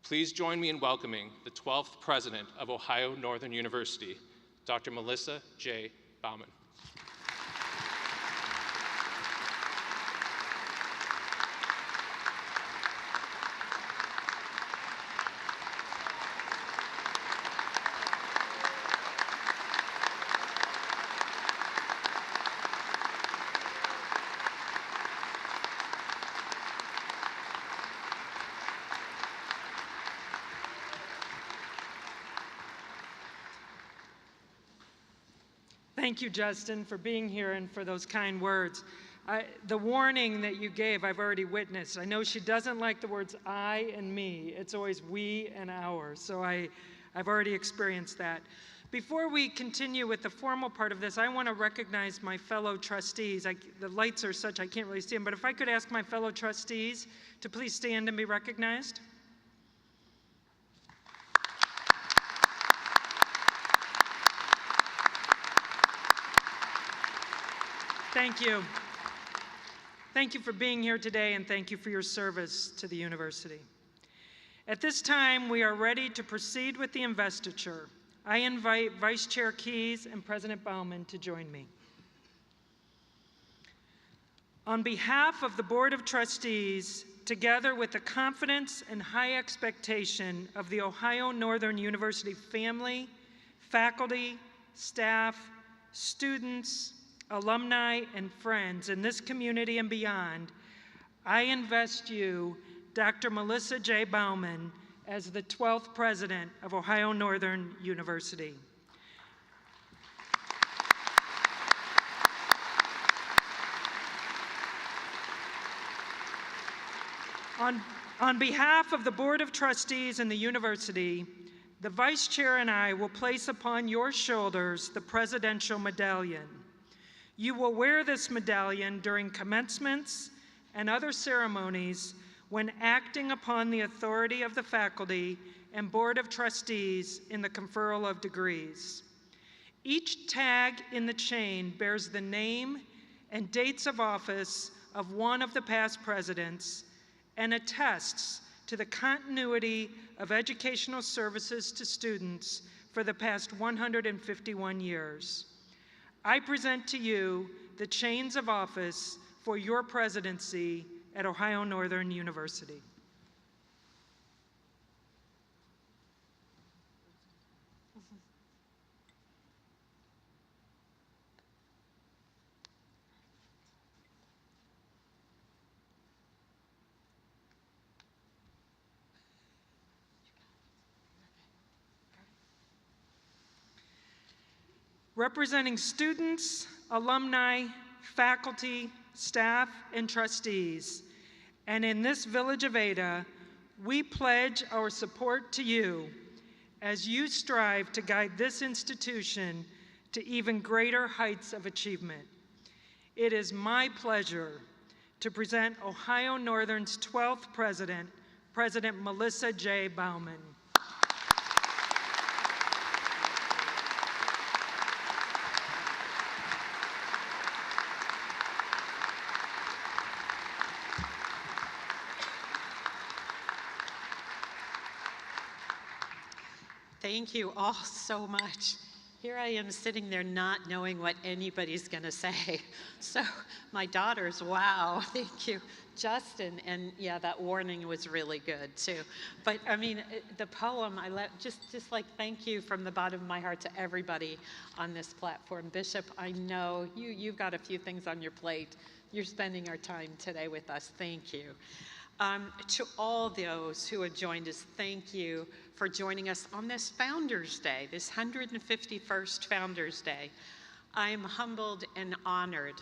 Please join me in welcoming the 12th President of Ohio Northern University, Dr. Melissa J. Baumann. Thank you, Justin, for being here and for those kind words. The warning that you gave, I've already witnessed. I know she doesn't like the words I and me. It's always we and our. So I've already experienced that. Before we continue with the formal part of this, I want to recognize my fellow trustees. The lights are such I can't really see them, but if I could ask my fellow trustees to please stand and be recognized. Thank you. Thank you for being here today, and thank you for your service to the university. At this time, we are ready to proceed with the investiture. I invite Vice Chair Keyes and President Baumann to join me. On behalf of the Board of Trustees, together with the confidence and high expectation of the Ohio Northern University family, faculty, staff, students, alumni, and friends in this community and beyond, I invest you, Dr. Melissa J. Baumann, as the 12th president of Ohio Northern University. On behalf of the Board of Trustees and the university, the Vice Chair and I will place upon your shoulders the Presidential Medallion. You will wear this medallion during commencements and other ceremonies when acting upon the authority of the faculty and Board of Trustees in the conferral of degrees. Each tag in the chain bears the name and dates of office of one of the past presidents and attests to the continuity of educational services to students for the past 151 years. I present to you the chains of office for your presidency at Ohio Northern University. Representing students, alumni, faculty, staff, and trustees, and in this village of Ada, we pledge our support to you as you strive to guide this institution to even greater heights of achievement. It is my pleasure to present Ohio Northern's 12th president, President Melissa J. Baumann. Thank you all so much. Here I am sitting there not knowing what anybody's going to say. So my daughters, wow, thank you. Justin, and yeah, that warning was really good too. But I mean, the poem, just like thank you from the bottom of my heart to everybody on this platform. Bishop, I know you've got a few things on your plate. You're spending our time today with us. Thank you. To all those who have joined us, thank you for joining us on this Founders Day, this 151st Founders Day. I am humbled and honored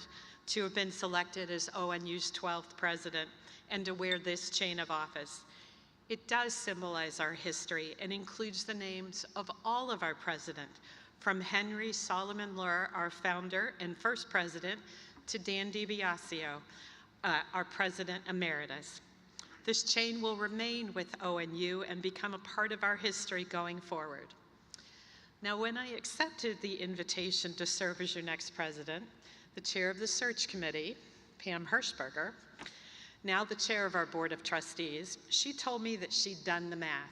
to have been selected as ONU's 12th president and to wear this chain of office. It does symbolize our history and includes the names of all of our presidents, from Henry Solomon Luhr, our founder and first president, to Dan DiBiasio, our president emeritus. This chain will remain with ONU and become a part of our history going forward. Now, when I accepted the invitation to serve as your next president, the chair of the search committee, Pam Hirschberger, now the chair of our board of trustees, she told me that she'd done the math.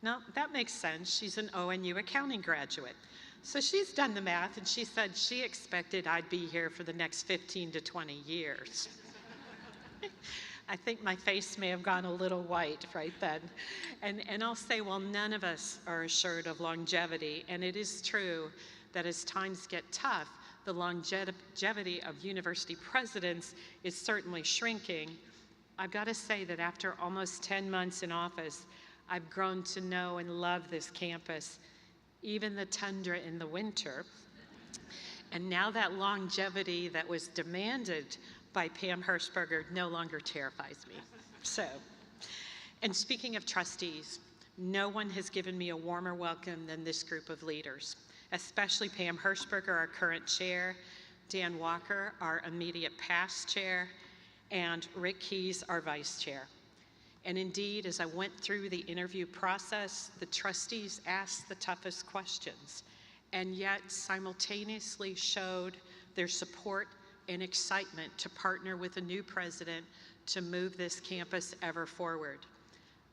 Now, that makes sense. She's an ONU accounting graduate. So she's done the math, and she said she expected I'd be here for the next 15 to 20 years. I think my face may have gone a little white right then. And I'll say, well, none of us are assured of longevity, and it is true that as times get tough, the longevity of university presidents is certainly shrinking. I've got to say that after almost 10 months in office, I've grown to know and love this campus, even the tundra in the winter. And now that longevity that was demanded by Pam Hirschberger no longer terrifies me. So, and speaking of trustees, no one has given me a warmer welcome than this group of leaders, especially Pam Hirschberger, our current chair, Dan Walker, our immediate past chair, and Rick Keyes, our vice chair. And indeed, as I went through the interview process, the trustees asked the toughest questions, and yet simultaneously showed their support and excitement to partner with a new president to move this campus ever forward.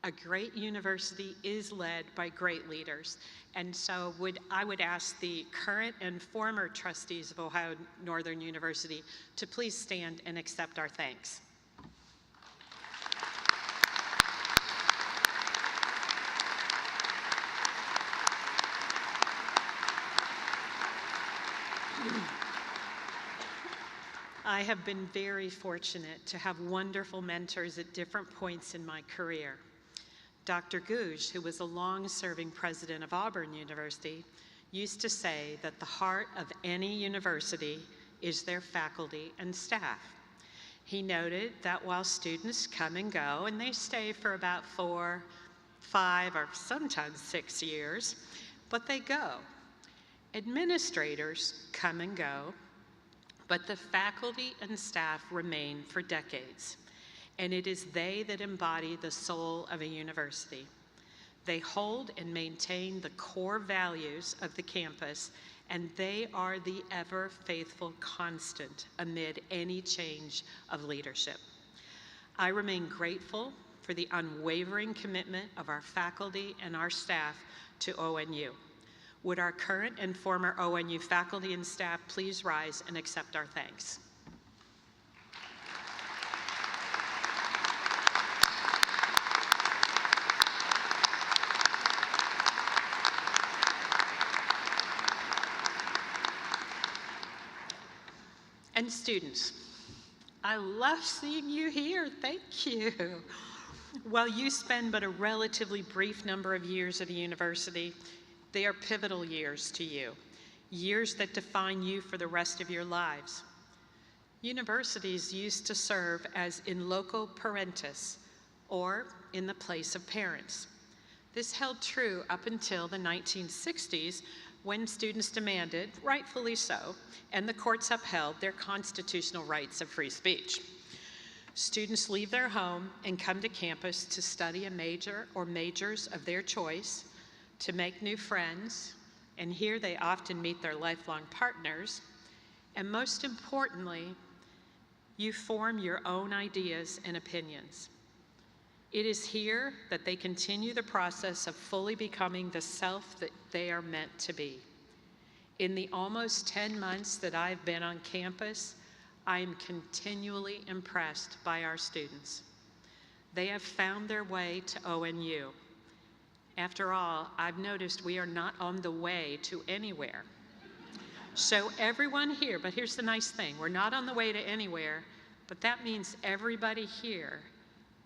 A great university is led by great leaders, and so I would ask the current and former trustees of Ohio Northern University to please stand and accept our thanks. I have been very fortunate to have wonderful mentors at different points in my career. Dr. Gouge, who was a long-serving president of Auburn University, used to say that the heart of any university is their faculty and staff. He noted that while students come and go, and they stay for about 4, 5, or sometimes 6 years, but they go. Administrators come and go, but the faculty and staff remain for decades, and it is they that embody the soul of a university. They hold and maintain the core values of the campus, and they are the ever faithful constant amid any change of leadership. I remain grateful for the unwavering commitment of our faculty and our staff to ONU. Would our current and former ONU faculty and staff please rise and accept our thanks? And students, I love seeing you here. Thank you. While you spend but a relatively brief number of years at a university, they are pivotal years to you, years that define you for the rest of your lives. Universities used to serve as in loco parentis, or in the place of parents. This held true up until the 1960s, when students demanded, rightfully so, and the courts upheld their constitutional rights of free speech. Students leave their home and come to campus to study a major or majors of their choice, to make new friends, and here they often meet their lifelong partners, and most importantly, you form your own ideas and opinions. It is here that they continue the process of fully becoming the self that they are meant to be. In the almost 10 months that I've been on campus, I am continually impressed by our students. They have found their way to ONU. After all, I've noticed we are not on the way to anywhere. So everyone here, but here's the nice thing, we're not on the way to anywhere, but that means everybody here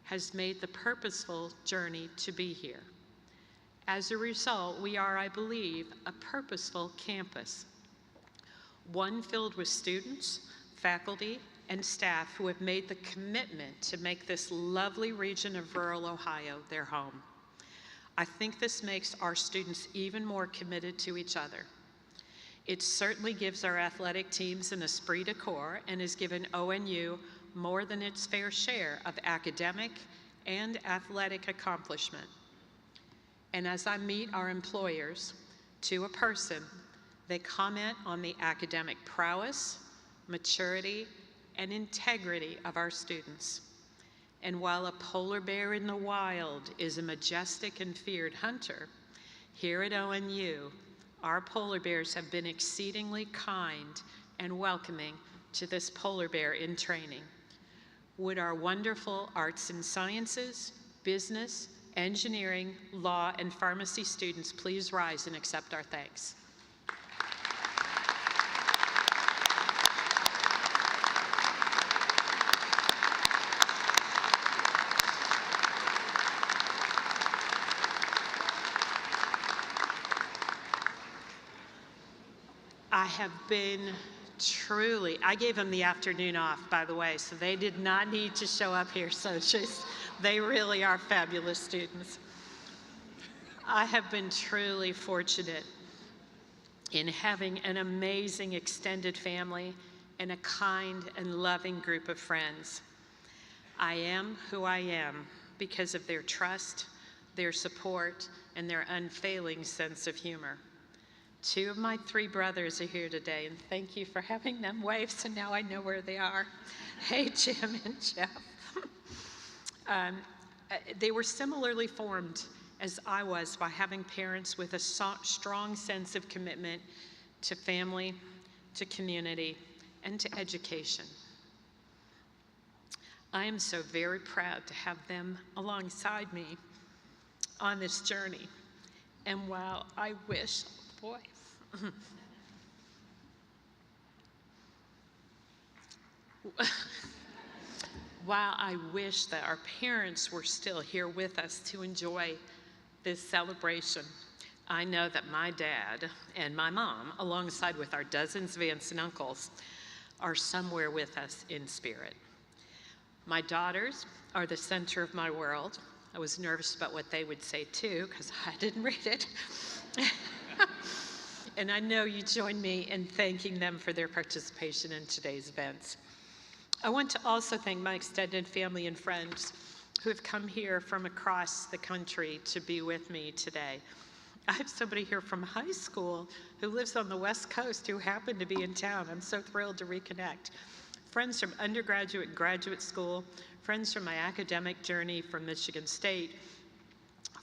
has made the purposeful journey to be here. As a result, we are, I believe, a purposeful campus, one filled with students, faculty, and staff who have made the commitment to make this lovely region of rural Ohio their home. I think this makes our students even more committed to each other. It certainly gives our athletic teams an esprit de corps and has given ONU more than its fair share of academic and athletic accomplishment. And as I meet our employers to a person, they comment on the academic prowess, maturity, and integrity of our students. And while a polar bear in the wild is a majestic and feared hunter, here at ONU, our polar bears have been exceedingly kind and welcoming to this polar bear in training. Would our wonderful arts and sciences, business, engineering, law, and pharmacy students please rise and accept our thanks? I have been truly, I gave them the afternoon off, by the way, so they did not need to show up here, so they really are fabulous students. I have been truly fortunate in having an amazing extended family and a kind and loving group of friends. I am who I am because of their trust, their support, and their unfailing sense of humor. 2 of my 3 brothers are here today, and thank you for having them wave, so now I know where they are. Hey, Jim and Jeff. They were similarly formed as I was by having parents with a strong sense of commitment to family, to community, and to education. I am so very proud to have them alongside me on this journey. And while I wish, boy, while I wish that our parents were still here with us to enjoy this celebration, I know that my dad and my mom, alongside with our dozens of aunts and uncles, are somewhere with us in spirit. My daughters are the center of my world. I was nervous about what they would say too, because I didn't read it. And I know you join me in thanking them for their participation in today's events. I want to also thank my extended family and friends who have come here from across the country to be with me today. I have somebody here from high school who lives on the West Coast who happened to be in town. I'm so thrilled to reconnect. Friends from undergraduate and graduate school, friends from my academic journey from Michigan State,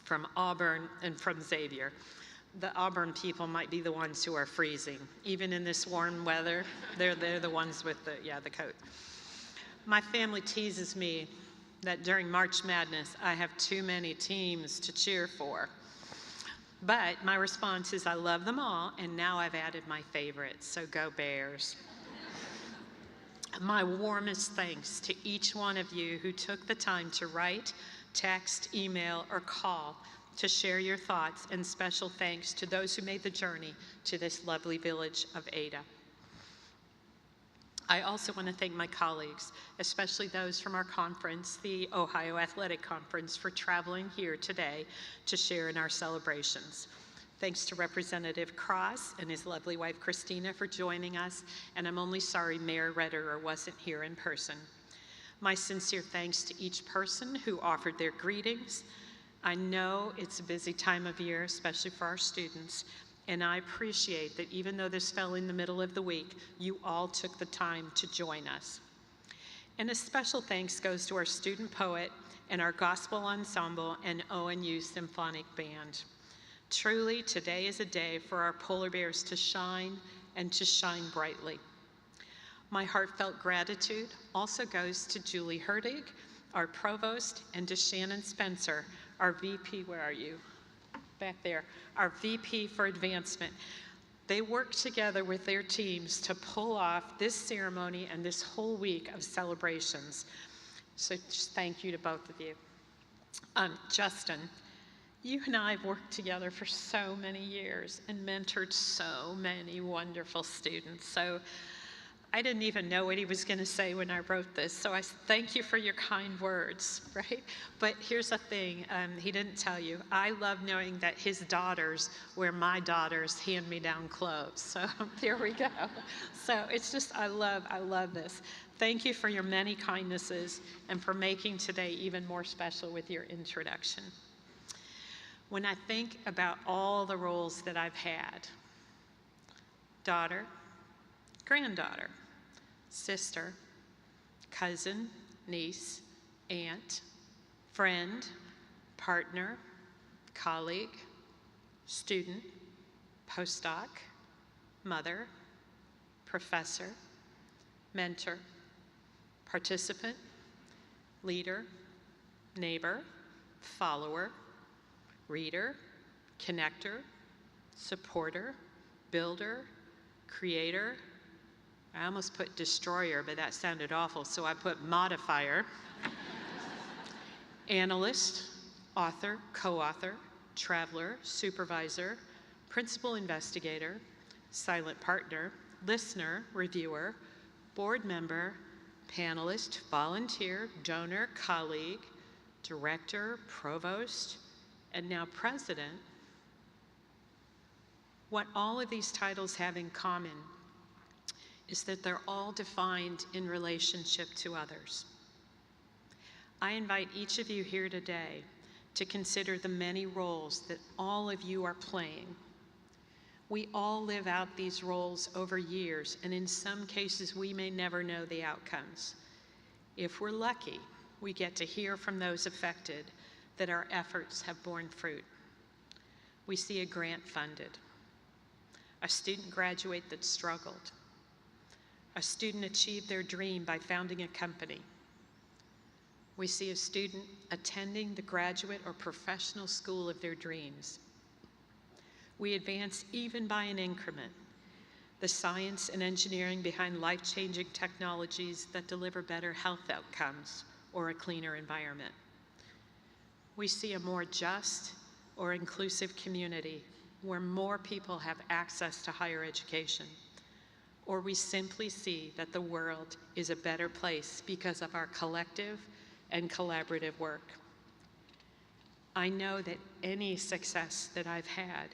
from Auburn, and from Xavier. The Auburn people might be the ones who are freezing. Even in this warm weather, they're the ones with the coat. My family teases me that during March Madness, I have too many teams to cheer for. But my response is I love them all, and now I've added my favorites, so go Bears. My warmest thanks to each one of you who took the time to write, text, email, or call to share your thoughts, and special thanks to those who made the journey to this lovely village of Ada. I also want to thank my colleagues, especially those from our conference, the Ohio Athletic Conference, for traveling here today to share in our celebrations. Thanks to Representative Cross and his lovely wife, Christina, for joining us, and I'm only sorry Mayor Retterer wasn't here in person. My sincere thanks to each person who offered their greetings. I know it's a busy time of year, especially for our students, and I appreciate that even though this fell in the middle of the week, you all took the time to join us. And a special thanks goes to our student poet and our gospel ensemble and ONU Symphonic Band. Truly, today is a day for our polar bears to shine and to shine brightly. My heartfelt gratitude also goes to Julie Herdig, our provost, and to Shannon Spencer, our VP, where are you? Back there, our VP for advancement. They worked together with their teams to pull off this ceremony and this whole week of celebrations. So just thank you to both of you. Justin, you and I have worked together for so many years and mentored so many wonderful students. So I didn't even know what he was going to say when I wrote this, so I thank you for your kind words, right? But here's the thing, he didn't tell you. I love knowing that his daughters wear my daughter's hand-me-down clothes, so there we go. So it's just, I love this. Thank you for your many kindnesses and for making today even more special with your introduction. When I think about all the roles that I've had, daughter, granddaughter, sister, cousin, niece, aunt, friend, partner, colleague, student, postdoc, mother, professor, mentor, participant, leader, neighbor, follower, reader, connector, supporter, builder, creator. I almost put destroyer, but that sounded awful, so I put modifier. Analyst, author, co-author, traveler, supervisor, principal investigator, silent partner, listener, reviewer, board member, panelist, volunteer, donor, colleague, director, provost, and now president. What all of these titles have in common is that they're all defined in relationship to others. I invite each of you here today to consider the many roles that all of you are playing. We all live out these roles over years, and in some cases, we may never know the outcomes. If we're lucky, we get to hear from those affected that our efforts have borne fruit. We see a grant funded, a student graduate that struggled, a student achieve their dream by founding a company. We see a student attending the graduate or professional school of their dreams. We advance even by an increment the science and engineering behind life-changing technologies that deliver better health outcomes, or a cleaner environment. We see a more just or inclusive community where more people have access to higher education, or we simply see that the world is a better place because of our collective and collaborative work. I know that any success that I've had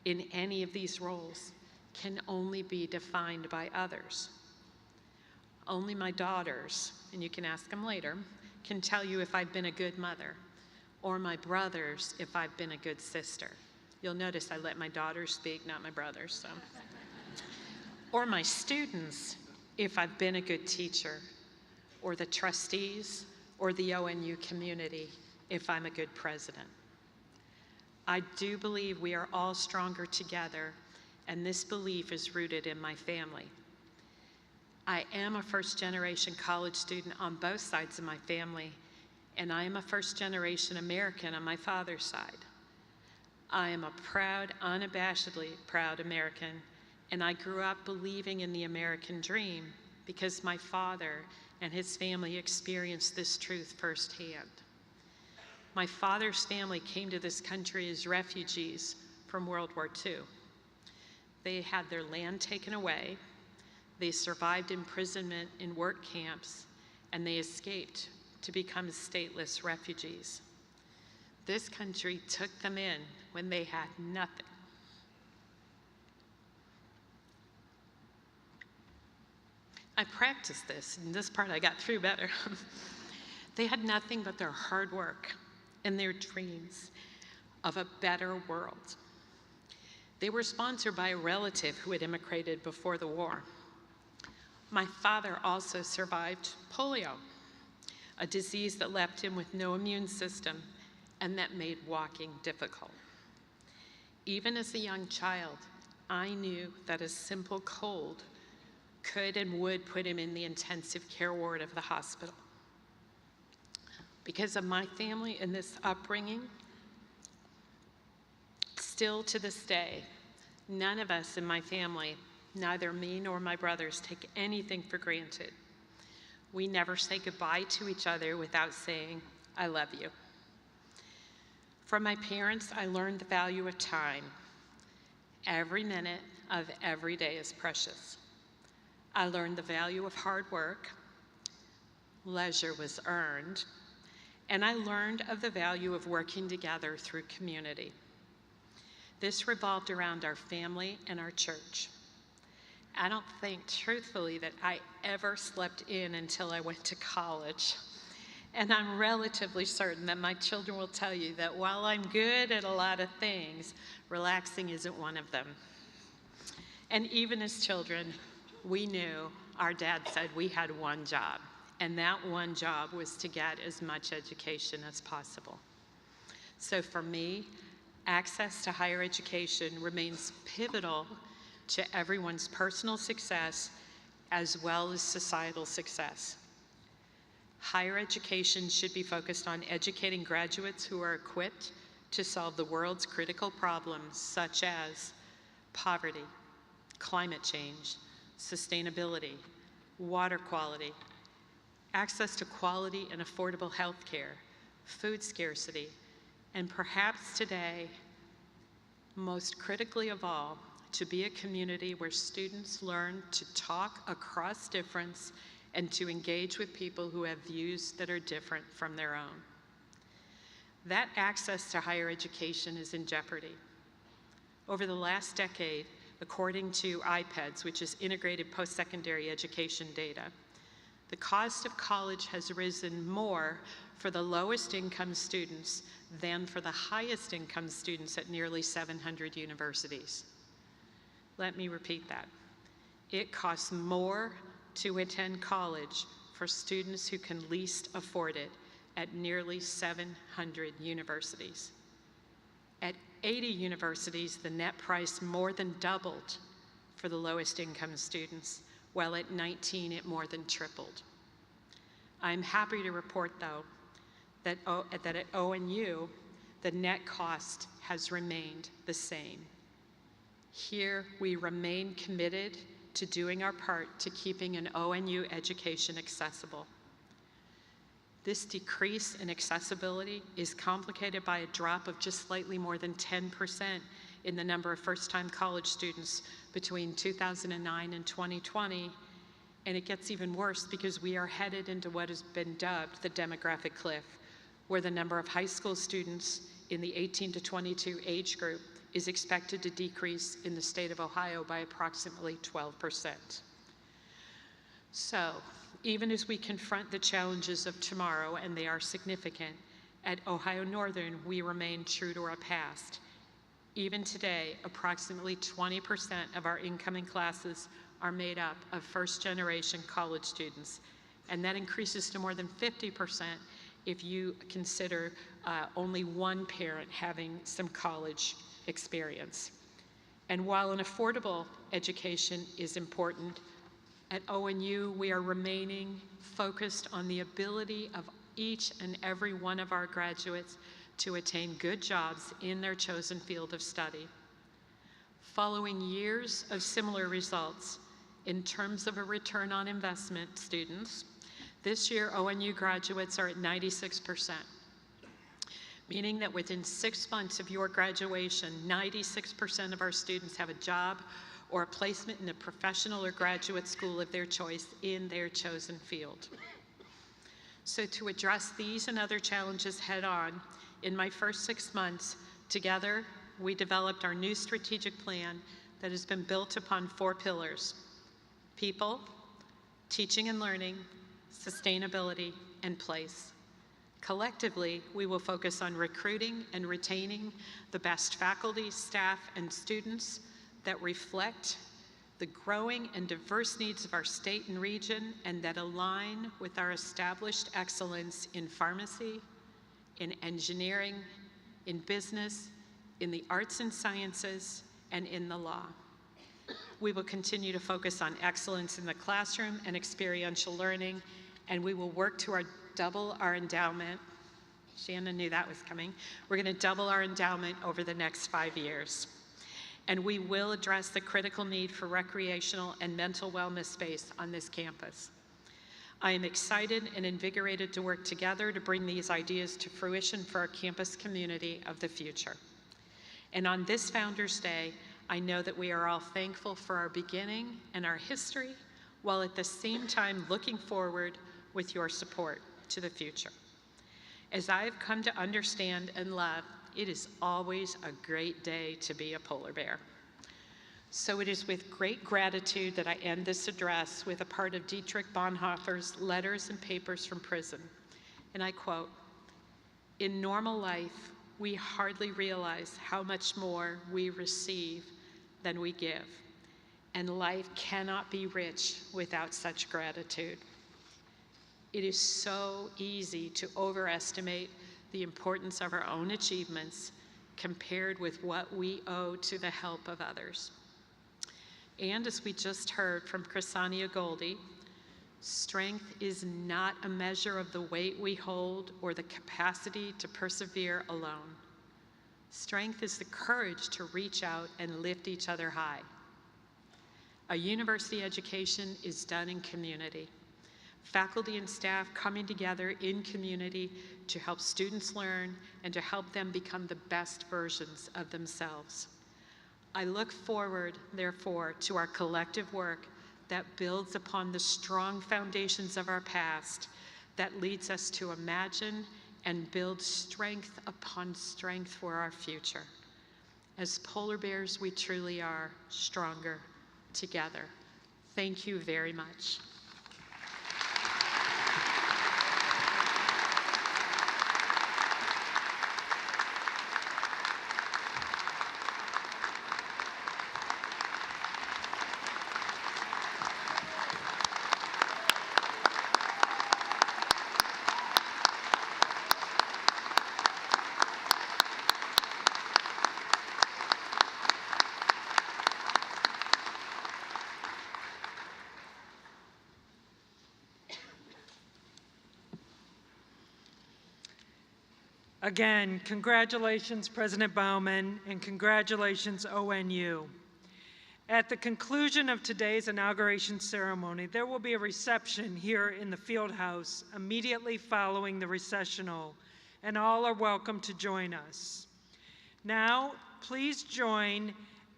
in any of these roles can only be defined by others. Only my daughters, and you can ask them later, can tell you if I've been a good mother, or my brothers if I've been a good sister. You'll notice I let my daughters speak, not my brothers, so. Or my students if I've been a good teacher, or the trustees, or the ONU community if I'm a good president. I do believe we are all stronger together, and this belief is rooted in my family. I am a first-generation college student on both sides of my family, and I am a first-generation American on my father's side. I am a proud, unabashedly proud American, and I grew up believing in the American dream because my father and his family experienced this truth firsthand. My father's family came to this country as refugees from World War II. They had their land taken away, they survived imprisonment in work camps, and they escaped to become stateless refugees. This country took them in when they had nothing. I practiced this, and this part I got through better. They had nothing but their hard work and their dreams of a better world. They were sponsored by a relative who had immigrated before the war. My father also survived polio, a disease that left him with no immune system and that made walking difficult. Even as a young child, I knew that a simple cold could and would put him in the intensive care ward of the hospital. Because of my family and this upbringing, still to this day, none of us in my family, neither me nor my brothers, take anything for granted. We never say goodbye to each other without saying, "I love you." From my parents, I learned the value of time. Every minute of every day is precious. I learned the value of hard work. Leisure was earned. And I learned of the value of working together through community. This revolved around our family and our church. I don't think, truthfully, that I ever slept in until I went to college. And I'm relatively certain that my children will tell you that while I'm good at a lot of things, relaxing isn't one of them. And even as children, we knew, our dad said we had one job, and that one job was to get as much education as possible. So for me, access to higher education remains pivotal to everyone's personal success as well as societal success. Higher education should be focused on educating graduates who are equipped to solve the world's critical problems such as poverty, climate change, sustainability, water quality, access to quality and affordable health care, food scarcity, and perhaps today, most critically of all, to be a community where students learn to talk across difference and to engage with people who have views that are different from their own. That access to higher education is in jeopardy. Over the last decade, according to IPEDS, which is Integrated Post-Secondary Education Data, the cost of college has risen more for the lowest income students than for the highest income students at nearly 700 universities. Let me repeat that. It costs more to attend college for students who can least afford it at nearly 700 universities. At 80 universities, the net price more than doubled for the lowest income students, while at 19, it more than tripled. I'm happy to report, though, that at ONU, the net cost has remained the same. Here, we remain committed to doing our part to keeping an ONU education accessible. This decrease in accessibility is complicated by a drop of just slightly more than 10% in the number of first-time college students between 2009 and 2020, and it gets even worse because we are headed into what has been dubbed the demographic cliff, where the number of high school students in the 18 to 22 age group is expected to decrease in the state of Ohio by approximately 12%. So, even as we confront the challenges of tomorrow, and they are significant, at Ohio Northern, we remain true to our past. Even today, approximately 20% of our incoming classes are made up of first-generation college students, and that increases to more than 50% if you consider only one parent having some college experience. And while an affordable education is important, at ONU, we are remaining focused on the ability of each and every one of our graduates to attain good jobs in their chosen field of study. Following years of similar results in terms of a return on investment, students, this year ONU graduates are at 96%, meaning that within 6 months of your graduation, 96% of our students have a job or a placement in a professional or graduate school of their choice in their chosen field. So to address these and other challenges head on, in my first 6 months, together, we developed our new strategic plan that has been built upon 4 pillars: people, teaching and learning, sustainability, and place. Collectively, we will focus on recruiting and retaining the best faculty, staff, and students that reflect the growing and diverse needs of our state and region, and that align with our established excellence in pharmacy, in engineering, in business, in the arts and sciences, and in the law. We will continue to focus on excellence in the classroom and experiential learning, and we will work to double our endowment. Shannon knew that was coming. We're going to double our endowment over the next 5 years. And we will address the critical need for recreational and mental wellness space on this campus. I am excited and invigorated to work together to bring these ideas to fruition for our campus community of the future. And on this Founders Day, I know that we are all thankful for our beginning and our history, while at the same time looking forward with your support to the future. As I have come to understand and love, it is always a great day to be a polar bear. So it is with great gratitude that I end this address with a part of Dietrich Bonhoeffer's Letters and Papers from Prison. And I quote, "In normal life, we hardly realize how much more we receive than we give. And life cannot be rich without such gratitude. It is so easy to overestimate the importance of our own achievements compared with what we owe to the help of others." And as we just heard from Chrisania Goldie, strength is not a measure of the weight we hold or the capacity to persevere alone. Strength is the courage to reach out and lift each other high. A university education is done in community. Faculty and staff coming together in community to help students learn and to help them become the best versions of themselves. I look forward, therefore, to our collective work that builds upon the strong foundations of our past, that leads us to imagine and build strength upon strength for our future. As polar bears, we truly are stronger together. Thank you very much. Again, congratulations, President Baumann, and congratulations, ONU. At the conclusion of today's inauguration ceremony, there will be a reception here in the field house immediately following the recessional, and all are welcome to join us. Now, please join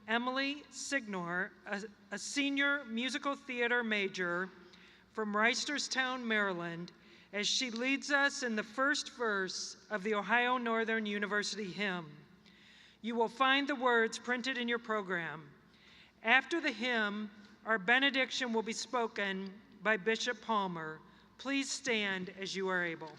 Emily Signor, a senior musical theater major from Reisterstown, Maryland, as she leads us in the first verse of the Ohio Northern University hymn. You will find the words printed in your program. After the hymn, our benediction will be spoken by Bishop Palmer. Please stand as you are able.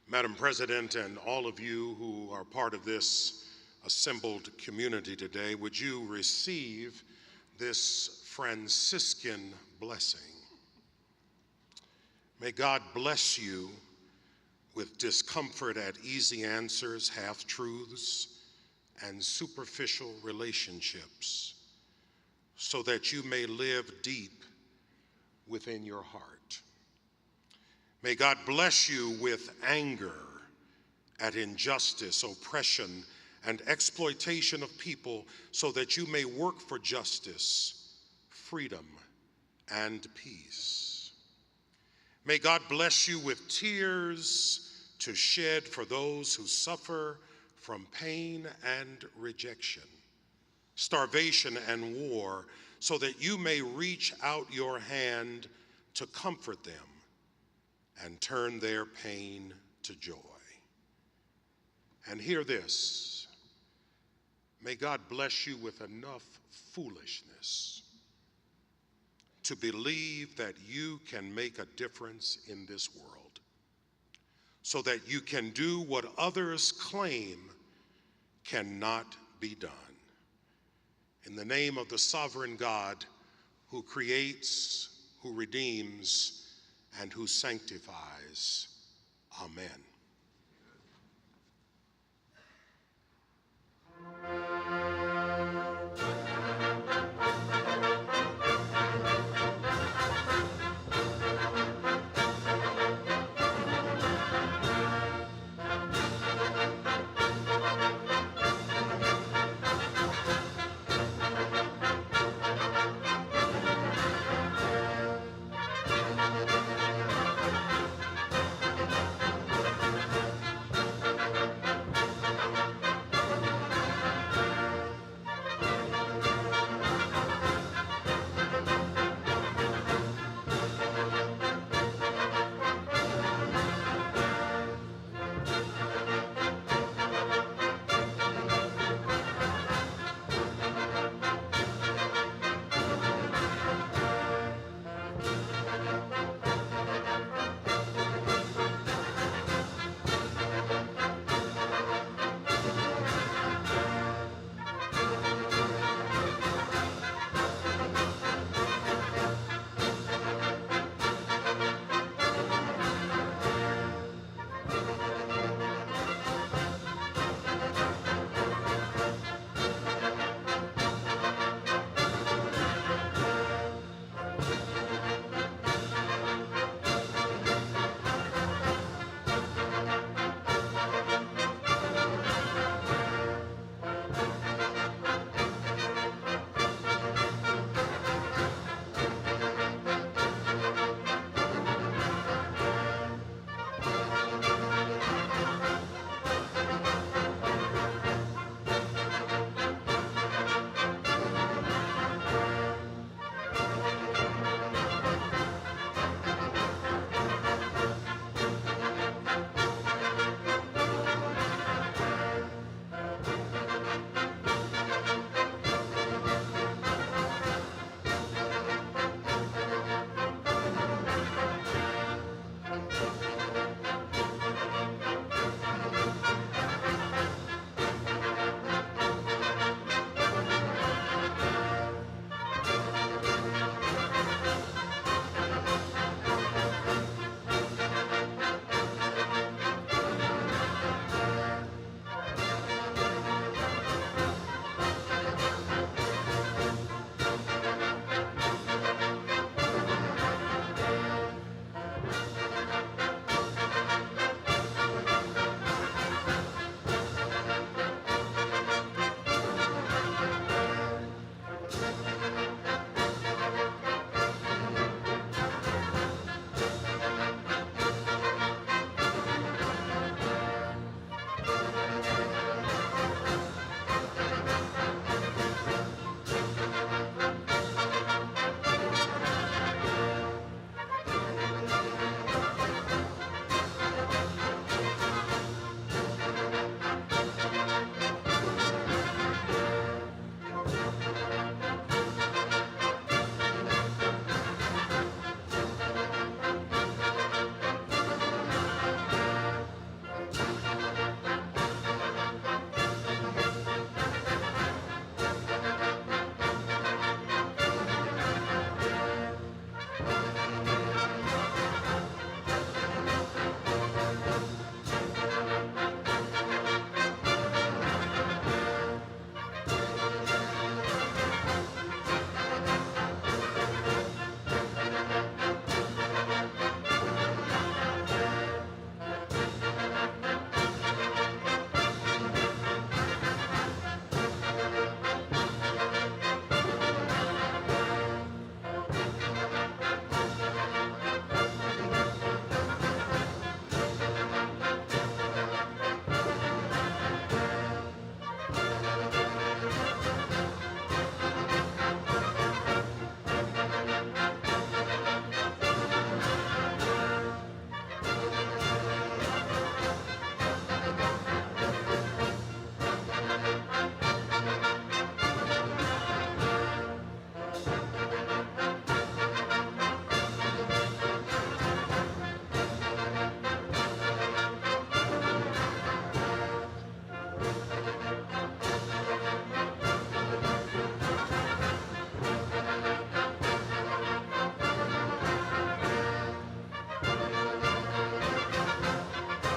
Madam President, and all of you who are part of this assembled community today, would you receive this Franciscan blessing? May God bless you with discomfort at easy answers, half-truths, and superficial relationships, so that you may live deep within your heart. May God bless you with anger at injustice, oppression, and exploitation of people, so that you may work for justice, freedom, and peace. May God bless you with tears to shed for those who suffer from pain and rejection, starvation and war, so that you may reach out your hand to comfort them and turn their pain to joy. And hear this, may God bless you with enough foolishness to believe that you can make a difference in this world, so that you can do what others claim cannot be done. In the name of the sovereign God, who creates, who redeems, and who sanctifies. Amen.